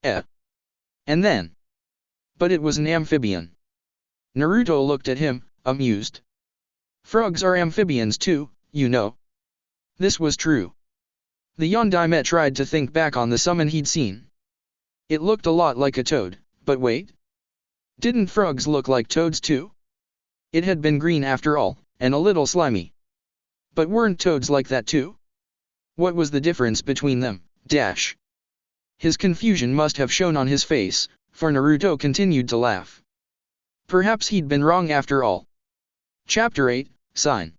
Eh. And then. But it was an amphibian. Naruto looked at him, amused. Frogs are amphibians too, you know. This was true. The Yondaime tried to think back on the summon he'd seen. It looked a lot like a toad, but wait. Didn't frogs look like toads too? It had been green after all, and a little slimy. But weren't toads like that too? What was the difference between them, dash? His confusion must have shown on his face, for Naruto continued to laugh. Perhaps he'd been wrong after all. Chapter 8, Sign.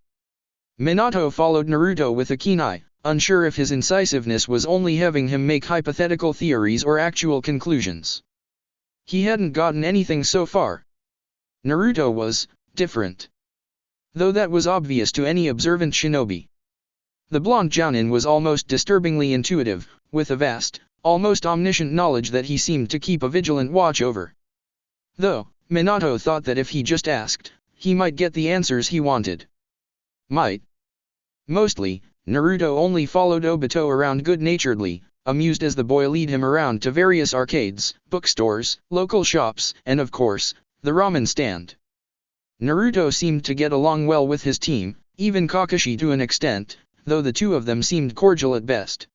Minato followed Naruto with a keen eye, unsure if his incisiveness was only having him make hypothetical theories or actual conclusions. He hadn't gotten anything so far. Naruto was different. Though that was obvious to any observant shinobi. The blonde Jounin was almost disturbingly intuitive, with a vast, almost omniscient knowledge that he seemed to keep a vigilant watch over. Though, Minato thought that if he just asked, he might get the answers he wanted. Might. Mostly, Naruto only followed Obito around good-naturedly, amused as the boy lead him around to various arcades, bookstores, local shops, and of course, the ramen stand. Naruto seemed to get along well with his team, even Kakashi to an extent, though the two of them seemed cordial at best.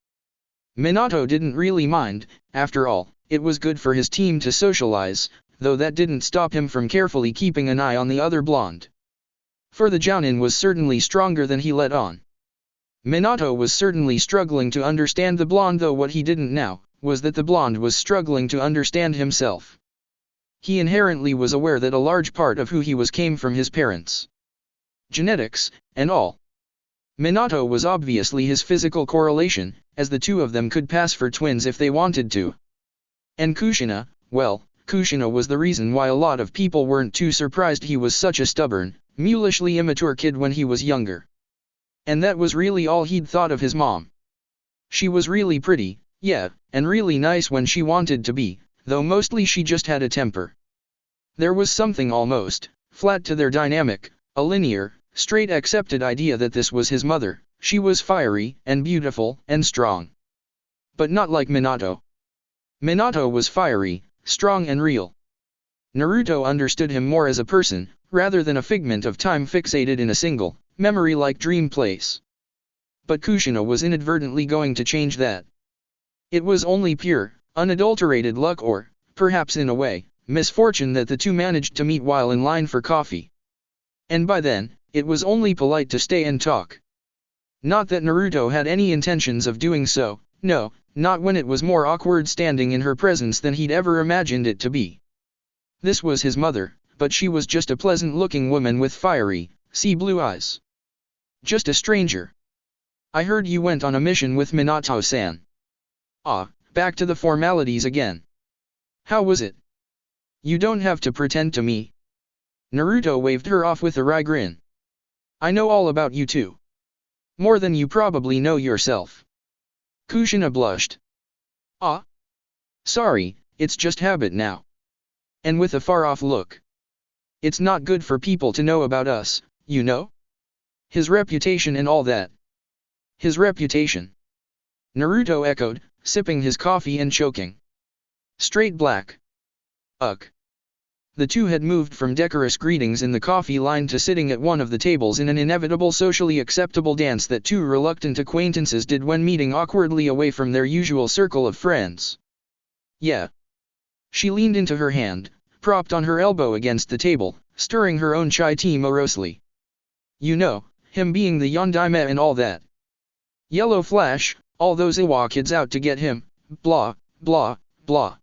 Minato didn't really mind, after all, it was good for his team to socialize, though that didn't stop him from carefully keeping an eye on the other blonde. For the Jounin was certainly stronger than he let on. Minato was certainly struggling to understand the blonde, though what he didn't know was that the blonde was struggling to understand himself. He inherently was aware that a large part of who he was came from his parents. Genetics, and all. Minato was obviously his physical correlation, as the two of them could pass for twins if they wanted to. And Kushina, well, Kushina was the reason why a lot of people weren't too surprised he was such a stubborn, mulishly immature kid when he was younger. And that was really all he'd thought of his mom. She was really pretty, yeah, and really nice when she wanted to be, though mostly she just had a temper. There was something almost flat to their dynamic, a linear, straight accepted idea that this was his mother. She was fiery, and beautiful, and strong. But not like Minato. Minato was fiery, strong and real. Naruto understood him more as a person, rather than a figment of time fixated in a single, memory-like dream place. But Kushina was inadvertently going to change that. It was only pure, unadulterated luck or, perhaps in a way, misfortune that the two managed to meet while in line for coffee. And by then, it was only polite to stay and talk. Not that Naruto had any intentions of doing so, no, not when it was more awkward standing in her presence than he'd ever imagined it to be. This was his mother, but she was just a pleasant-looking woman with fiery, sea-blue eyes. Just a stranger. I heard you went on a mission with Minato-san. Ah, back to the formalities again. How was it? You don't have to pretend to me. Naruto waved her off with a wry grin. I know all about you too. More than you probably know yourself. Kushina blushed. Ah? Sorry, it's just habit now. And with a far-off look. It's not good for people to know about us, you know? His reputation and all that. His reputation. Naruto echoed, sipping his coffee and choking. Straight black. Ugh. The two had moved from decorous greetings in the coffee line to sitting at one of the tables in an inevitable socially acceptable dance that two reluctant acquaintances did when meeting awkwardly away from their usual circle of friends. Yeah. She leaned into her hand, propped on her elbow against the table, stirring her own chai tea morosely. You know, him being the Yondaime and all that. Yellow Flash, all those Iwa kids out to get him, blah, blah, blah.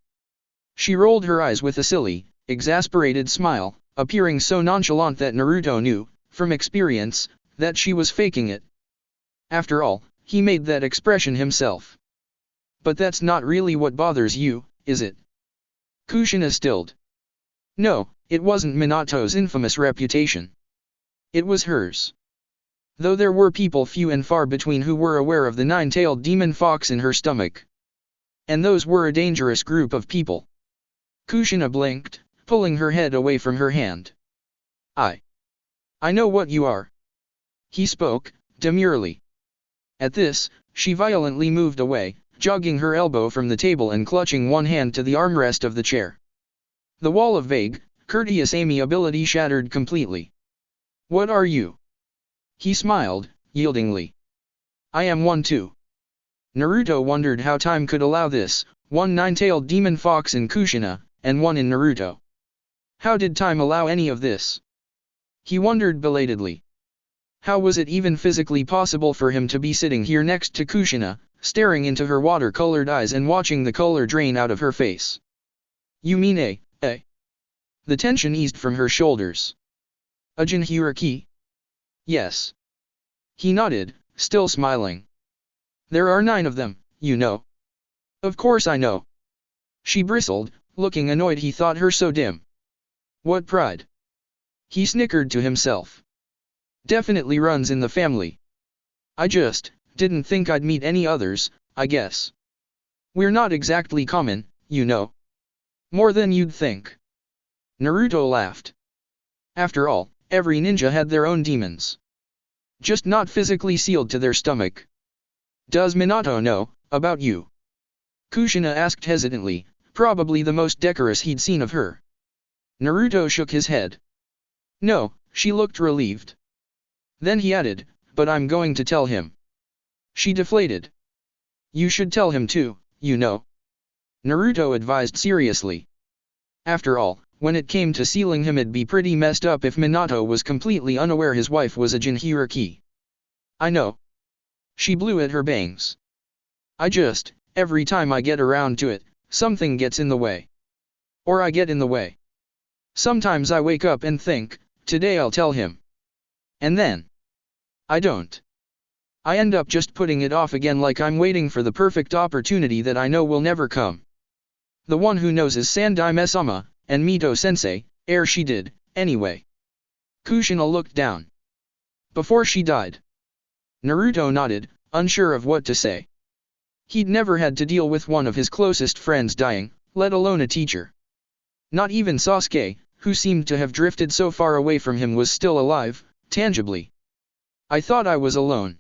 She rolled her eyes with a silly, exasperated smile, appearing so nonchalant that Naruto knew, from experience, that she was faking it. After all, he made that expression himself. But that's not really what bothers you, is it? Kushina stilled. No, it wasn't Minato's infamous reputation. It was hers. Though there were people few and far between who were aware of the nine-tailed demon fox in her stomach. And those were a dangerous group of people. Kushina blinked, pulling her head away from her hand. I know what you are. He spoke, demurely. At this, she violently moved away, jogging her elbow from the table and clutching one hand to the armrest of the chair. The wall of vague, courteous amiability shattered completely. What are you? He smiled, yieldingly. I am one too. Naruto wondered how time could allow this, one nine-tailed demon fox in Kushina, and one in Naruto. How did time allow any of this? He wondered belatedly. How was it even physically possible for him to be sitting here next to Kushina, staring into her water-colored eyes and watching the color drain out of her face? You mean a? The tension eased from her shoulders. A jinhuriki? Yes. He nodded, still smiling. There are 9 of them, you know. Of course I know. She bristled, looking annoyed he thought her so dim. What pride. He snickered to himself. Definitely runs in the family. I just didn't think I'd meet any others, I guess. We're not exactly common, you know. More than you'd think. Naruto laughed. After all, every ninja had their own demons. Just not physically sealed to their stomach. Does Minato know about you? Kushina asked hesitantly, probably the most decorous he'd seen of her. Naruto shook his head. No, she looked relieved. Then he added, but I'm going to tell him. She deflated. You should tell him too, you know. Naruto advised seriously. After all, when it came to sealing him it'd be pretty messed up if Minato was completely unaware his wife was a jinhuriki. I know. She blew at her bangs. Every time I get around to it, something gets in the way. Or I get in the way. Sometimes I wake up and think, today I'll tell him. And then I don't. I end up just putting it off again like I'm waiting for the perfect opportunity that I know will never come. The one who knows is Sandaime-sama, and Mito-sensei, ere she did, anyway. Kushina looked down. Before she died. Naruto nodded, unsure of what to say. He'd never had to deal with one of his closest friends dying, let alone a teacher. Not even Sasuke, who seemed to have drifted so far away from him, was still alive, tangibly. I thought I was alone.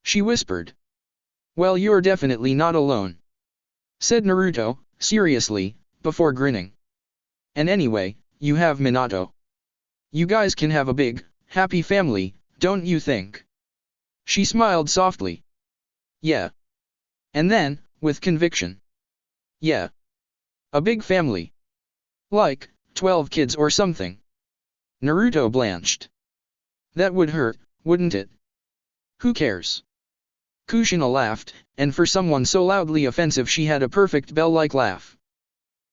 She whispered. Well, you're definitely not alone, said Naruto, seriously, before grinning. And anyway, you have Minato. You guys can have a big, happy family, don't you think? She smiled softly. Yeah. And then, with conviction. Yeah. A big family. Like, 12 kids or something. Naruto blanched. That would hurt, wouldn't it? Who cares? Kushina laughed, and for someone so loudly offensive she had a perfect bell-like laugh.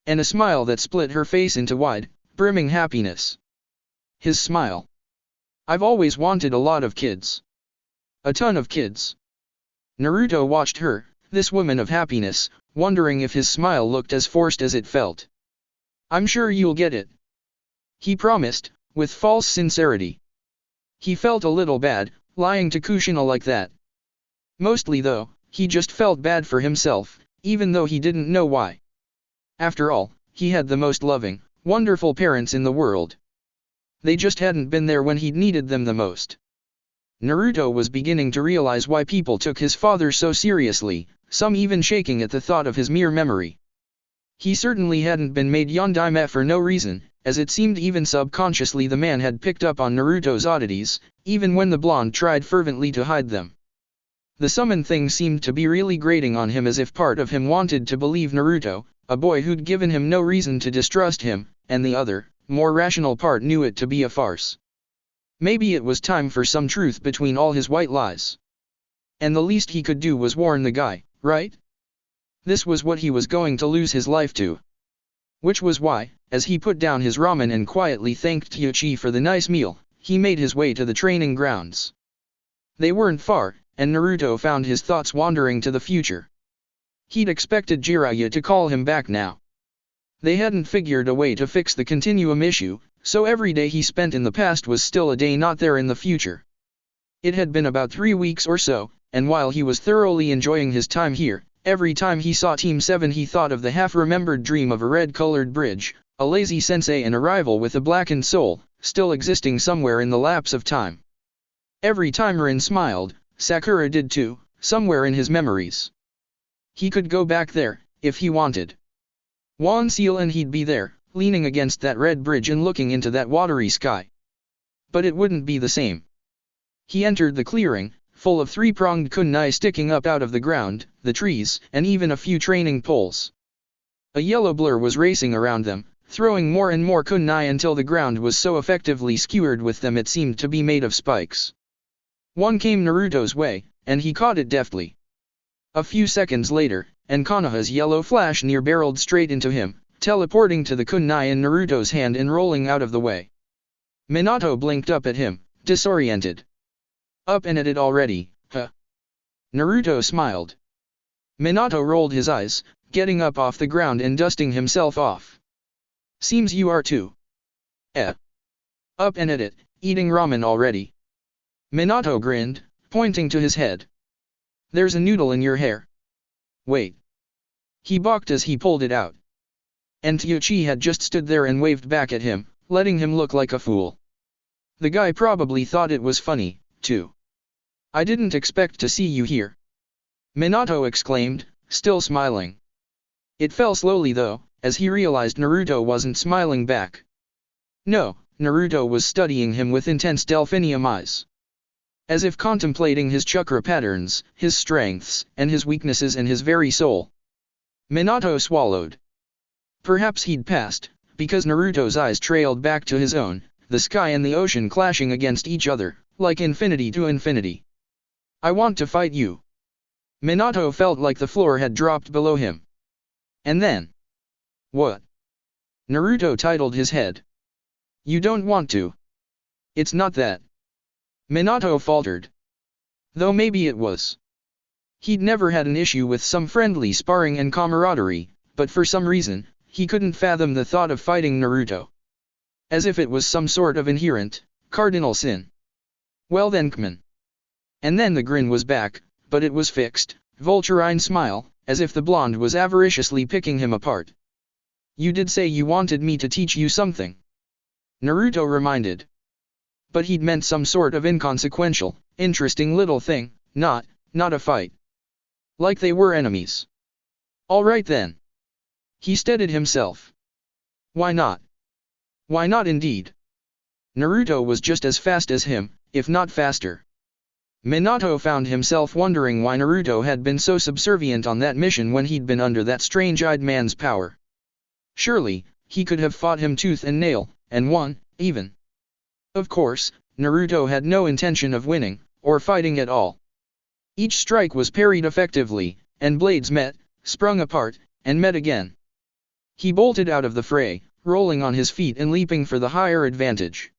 And a smile that split her face into wide, brimming happiness. His smile. I've always wanted a lot of kids. A ton of kids. Naruto watched her, this woman of happiness, wondering if his smile looked as forced as it felt. I'm sure you'll get it. He promised, with false sincerity. He felt a little bad, lying to Kushina like that. Mostly though, he just felt bad for himself, even though he didn't know why. After all, he had the most loving, wonderful parents in the world. They just hadn't been there when he'd needed them the most. Naruto was beginning to realize why people took his father so seriously, some even shaking at the thought of his mere memory. He certainly hadn't been made yondaime for no reason, as it seemed even subconsciously the man had picked up on Naruto's oddities, even when the blonde tried fervently to hide them. The summon thing seemed to be really grating on him, as if part of him wanted to believe Naruto, a boy who'd given him no reason to distrust him, and the other, more rational part knew it to be a farce. Maybe it was time for some truth between all his white lies. And the least he could do was warn the guy, right? This was what he was going to lose his life to. Which was why, as he put down his ramen and quietly thanked Teuchi for the nice meal, he made his way to the training grounds. They weren't far, and Naruto found his thoughts wandering to the future. He'd expected Jiraiya to call him back now. They hadn't figured a way to fix the continuum issue, so every day he spent in the past was still a day not there in the future. It had been about 3 weeks or so, and while he was thoroughly enjoying his time here, Every time he saw Team 7 he thought of the half-remembered dream of a red-colored bridge, a lazy sensei and a rival with a blackened soul, still existing somewhere in the lapse of time. Every time Rin smiled, Sakura did too, somewhere in his memories. He could go back there, if he wanted. Wan Seal and he'd be there, leaning against that red bridge and looking into that watery sky. But it wouldn't be the same. He entered the clearing, full of three-pronged kunai sticking up out of the ground, the trees, and even a few training poles. A yellow blur was racing around them, throwing more and more kunai until the ground was so effectively skewered with them it seemed to be made of spikes. One came Naruto's way, and he caught it deftly. A few seconds later, and Konoha's yellow flash near barreled straight into him, teleporting to the kunai in Naruto's hand and rolling out of the way. Minato blinked up at him, disoriented. Up and at it already, huh? Naruto smiled. Minato rolled his eyes, getting up off the ground and dusting himself off. Seems you are too. Up and at it, eating ramen already. Minato grinned, pointing to his head. There's a noodle in your hair. Wait. He balked as he pulled it out. And Teuchi had just stood there and waved back at him, letting him look like a fool. The guy probably thought it was funny, too. I didn't expect to see you here. Minato exclaimed, still smiling. It fell slowly though, as he realized Naruto wasn't smiling back. No, Naruto was studying him with intense delphinium eyes. As if contemplating his chakra patterns, his strengths, and his weaknesses and his very soul. Minato swallowed. Perhaps he'd passed, because Naruto's eyes trailed back to his own, the sky and the ocean clashing against each other, like infinity to infinity. I want to fight you. Minato felt like the floor had dropped below him. And then... What? Naruto titled his head. You don't want to. It's not that. Minato faltered. Though maybe it was. He'd never had an issue with some friendly sparring and camaraderie, but for some reason, he couldn't fathom the thought of fighting Naruto. As if it was some sort of inherent, cardinal sin. Well then Kman. And then the grin was back, but it was fixed, vulturine smile, as if the blonde was avariciously picking him apart. You did say you wanted me to teach you something. Naruto reminded. But he'd meant some sort of inconsequential, interesting little thing, not a fight. Like they were enemies. All right then. He steadied himself. Why not? Why not indeed? Naruto was just as fast as him, if not faster. Minato found himself wondering why Naruto had been so subservient on that mission when he'd been under that strange-eyed man's power. Surely, he could have fought him tooth and nail, and won, even. Of course, Naruto had no intention of winning, or fighting at all. Each strike was parried effectively, and blades met, sprung apart, and met again. He bolted out of the fray, rolling on his feet and leaping for the higher advantage.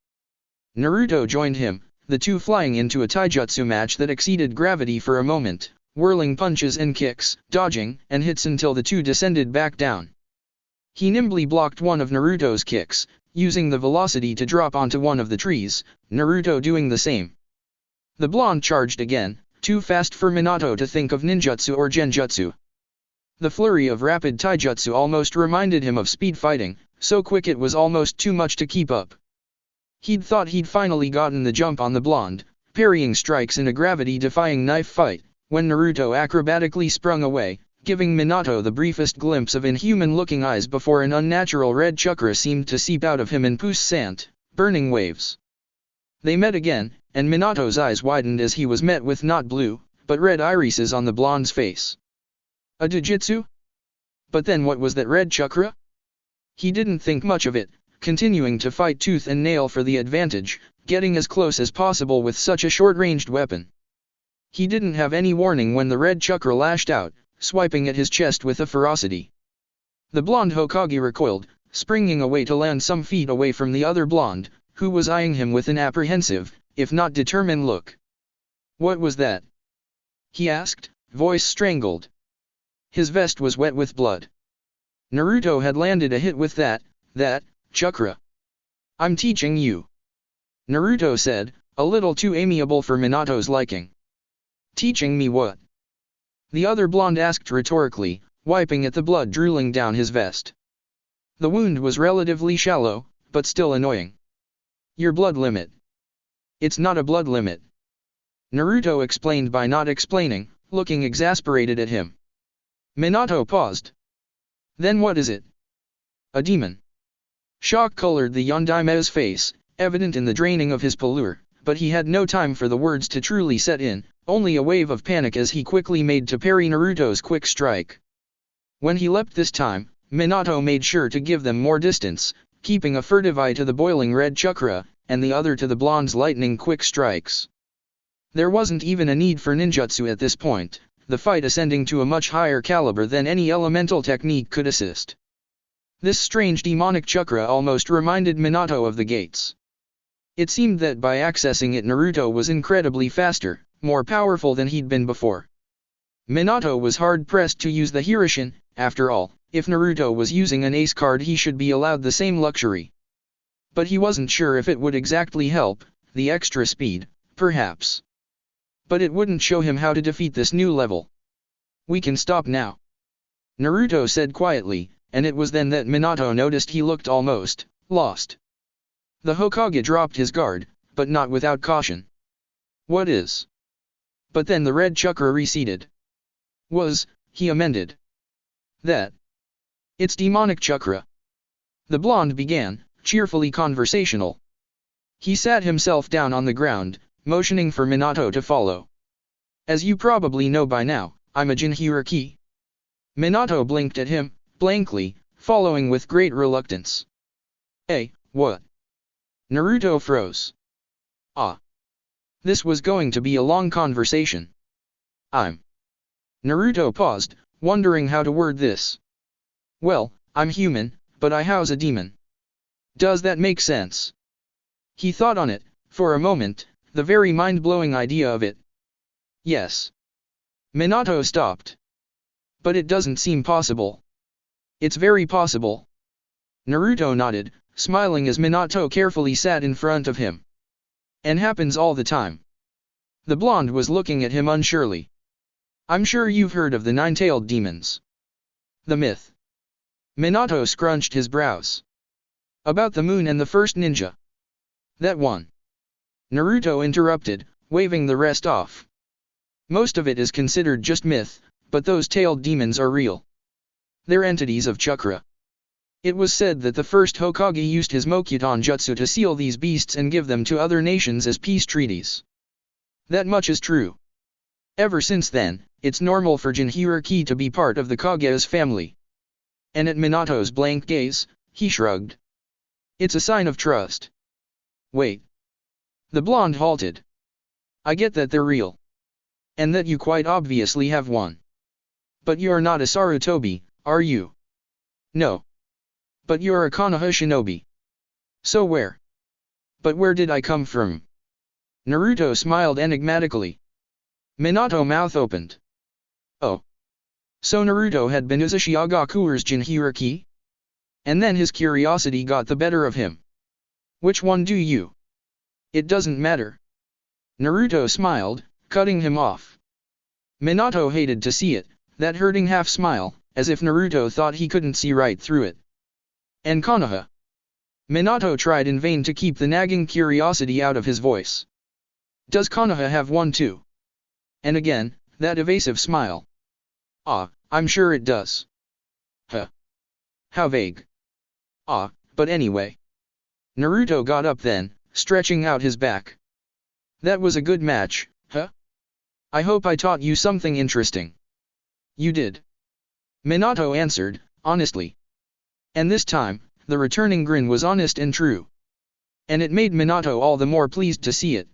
Naruto joined him, the two flying into a taijutsu match that exceeded gravity for a moment, whirling punches and kicks, dodging and hits until the two descended back down. He nimbly blocked one of Naruto's kicks, using the velocity to drop onto one of the trees, Naruto doing the same. The blonde charged again, too fast for Minato to think of ninjutsu or genjutsu. The flurry of rapid taijutsu almost reminded him of speed fighting, so quick it was almost too much to keep up. He'd thought he'd finally gotten the jump on the blonde, parrying strikes in a gravity-defying knife fight, when Naruto acrobatically sprung away, giving Minato the briefest glimpse of inhuman-looking eyes before an unnatural red chakra seemed to seep out of him in puissant, burning waves. They met again, and Minato's eyes widened as he was met with not blue, but red irises on the blonde's face. A jujutsu? But then what was that red chakra? He didn't think much of it, continuing to fight tooth and nail for the advantage, getting as close as possible with such a short-ranged weapon. He didn't have any warning when the red chakra lashed out, swiping at his chest with a ferocity. The blonde Hokage recoiled, springing away to land some feet away from the other blonde, who was eyeing him with an apprehensive, if not determined look. What was that? He asked, voice strangled. His vest was wet with blood. Naruto had landed a hit with that chakra. I'm teaching you. Naruto said, a little too amiable for Minato's liking. Teaching me what? The other blonde asked rhetorically, wiping at the blood drooling down his vest. The wound was relatively shallow, but still annoying. Your blood limit. It's not a blood limit. Naruto explained by not explaining, looking exasperated at him. Minato paused. Then what is it? A demon. Shock colored the Yondaime's face, evident in the draining of his pullure, but he had no time for the words to truly set in, only a wave of panic as he quickly made to parry Naruto's quick strike. When he leapt this time, Minato made sure to give them more distance, keeping a furtive eye to the boiling red chakra, and the other to the blonde's lightning quick strikes. There wasn't even a need for ninjutsu at this point, the fight ascending to a much higher caliber than any elemental technique could assist. This strange demonic chakra almost reminded Minato of the gates. It seemed that by accessing it Naruto was incredibly faster, more powerful than he'd been before. Minato was hard-pressed to use the Hirishin. After all, if Naruto was using an ace card he should be allowed the same luxury. But he wasn't sure if it would exactly help, the extra speed, perhaps. But it wouldn't show him how to defeat this new level. We can stop now, Naruto said quietly, and it was then that Minato noticed he looked almost lost. The Hokage dropped his guard, but not without caution. What is? But then the red chakra receded. He amended. That. It's demonic chakra. The blonde began, cheerfully conversational. He sat himself down on the ground, motioning for Minato to follow. As you probably know by now, I'm a Jinhuriki. Minato blinked at him, blankly, following with great reluctance. What? Naruto froze. This was going to be a long conversation. Naruto paused, wondering how to word this. Well, I'm human, but I house a demon. Does that make sense? He thought on it, for a moment, the very mind-blowing idea of it. Yes. Minato stopped. But it doesn't seem possible. It's very possible. Naruto nodded, smiling as Minato carefully sat in front of him. And happens all the time. The blonde was looking at him unsurely. I'm sure you've heard of the nine-tailed demons. The myth. Minato scrunched his brows. About the moon and the first ninja. That one. Naruto interrupted, waving the rest off. Most of it is considered just myth, but those tailed demons are real. They're entities of chakra. It was said that the first Hokage used his Mokuton jutsu to seal these beasts and give them to other nations as peace treaties. That much is true. Ever since then, it's normal for Jinhuriki to be part of the Kage's family. And at Minato's blank gaze, he shrugged. It's a sign of trust. Wait. The blonde halted. I get that they're real. And that you quite obviously have one. But you're not a Sarutobi, are you? No. But you're a Konoha shinobi. So where? But where did I come from? Naruto smiled enigmatically. Minato mouth opened. Oh. So Naruto had been Uzumaki Jinhuriki? And then his curiosity got the better of him. Which one do you? It doesn't matter. Naruto smiled, cutting him off. Minato hated to see it, that hurting half-smile, as if Naruto thought he couldn't see right through it. And Konoha? Minato tried in vain to keep the nagging curiosity out of his voice. Does Konoha have one too? And again, that evasive smile. I'm sure it does. How vague. But anyway. Naruto got up then, stretching out his back. That was a good match, huh? I hope I taught you something interesting. You did. Minato answered, honestly. And this time, the returning grin was honest and true. And it made Minato all the more pleased to see it.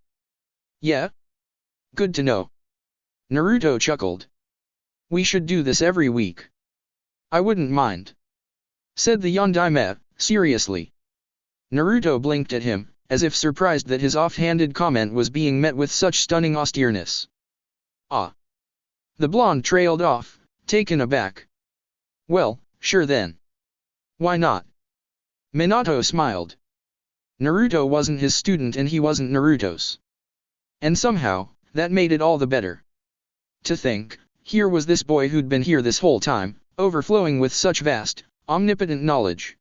Yeah? Good to know. Naruto chuckled. We should do this every week. I wouldn't mind. Said the Yondaime, seriously. Naruto blinked at him, as if surprised that his off-handed comment was being met with such stunning austereness. The blonde trailed off, taken aback. Well, sure then. Why not? Minato smiled. Naruto wasn't his student and he wasn't Naruto's. And somehow, that made it all the better. To think, Here was this boy who'd been here this whole time, overflowing with such vast, omnipotent knowledge.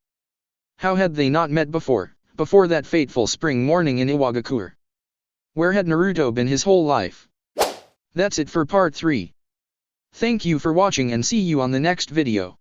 How had they not met before that fateful spring morning in Iwagakure? Where had Naruto been his whole life? That's it for part 3. Thank you for watching and see you on the next video.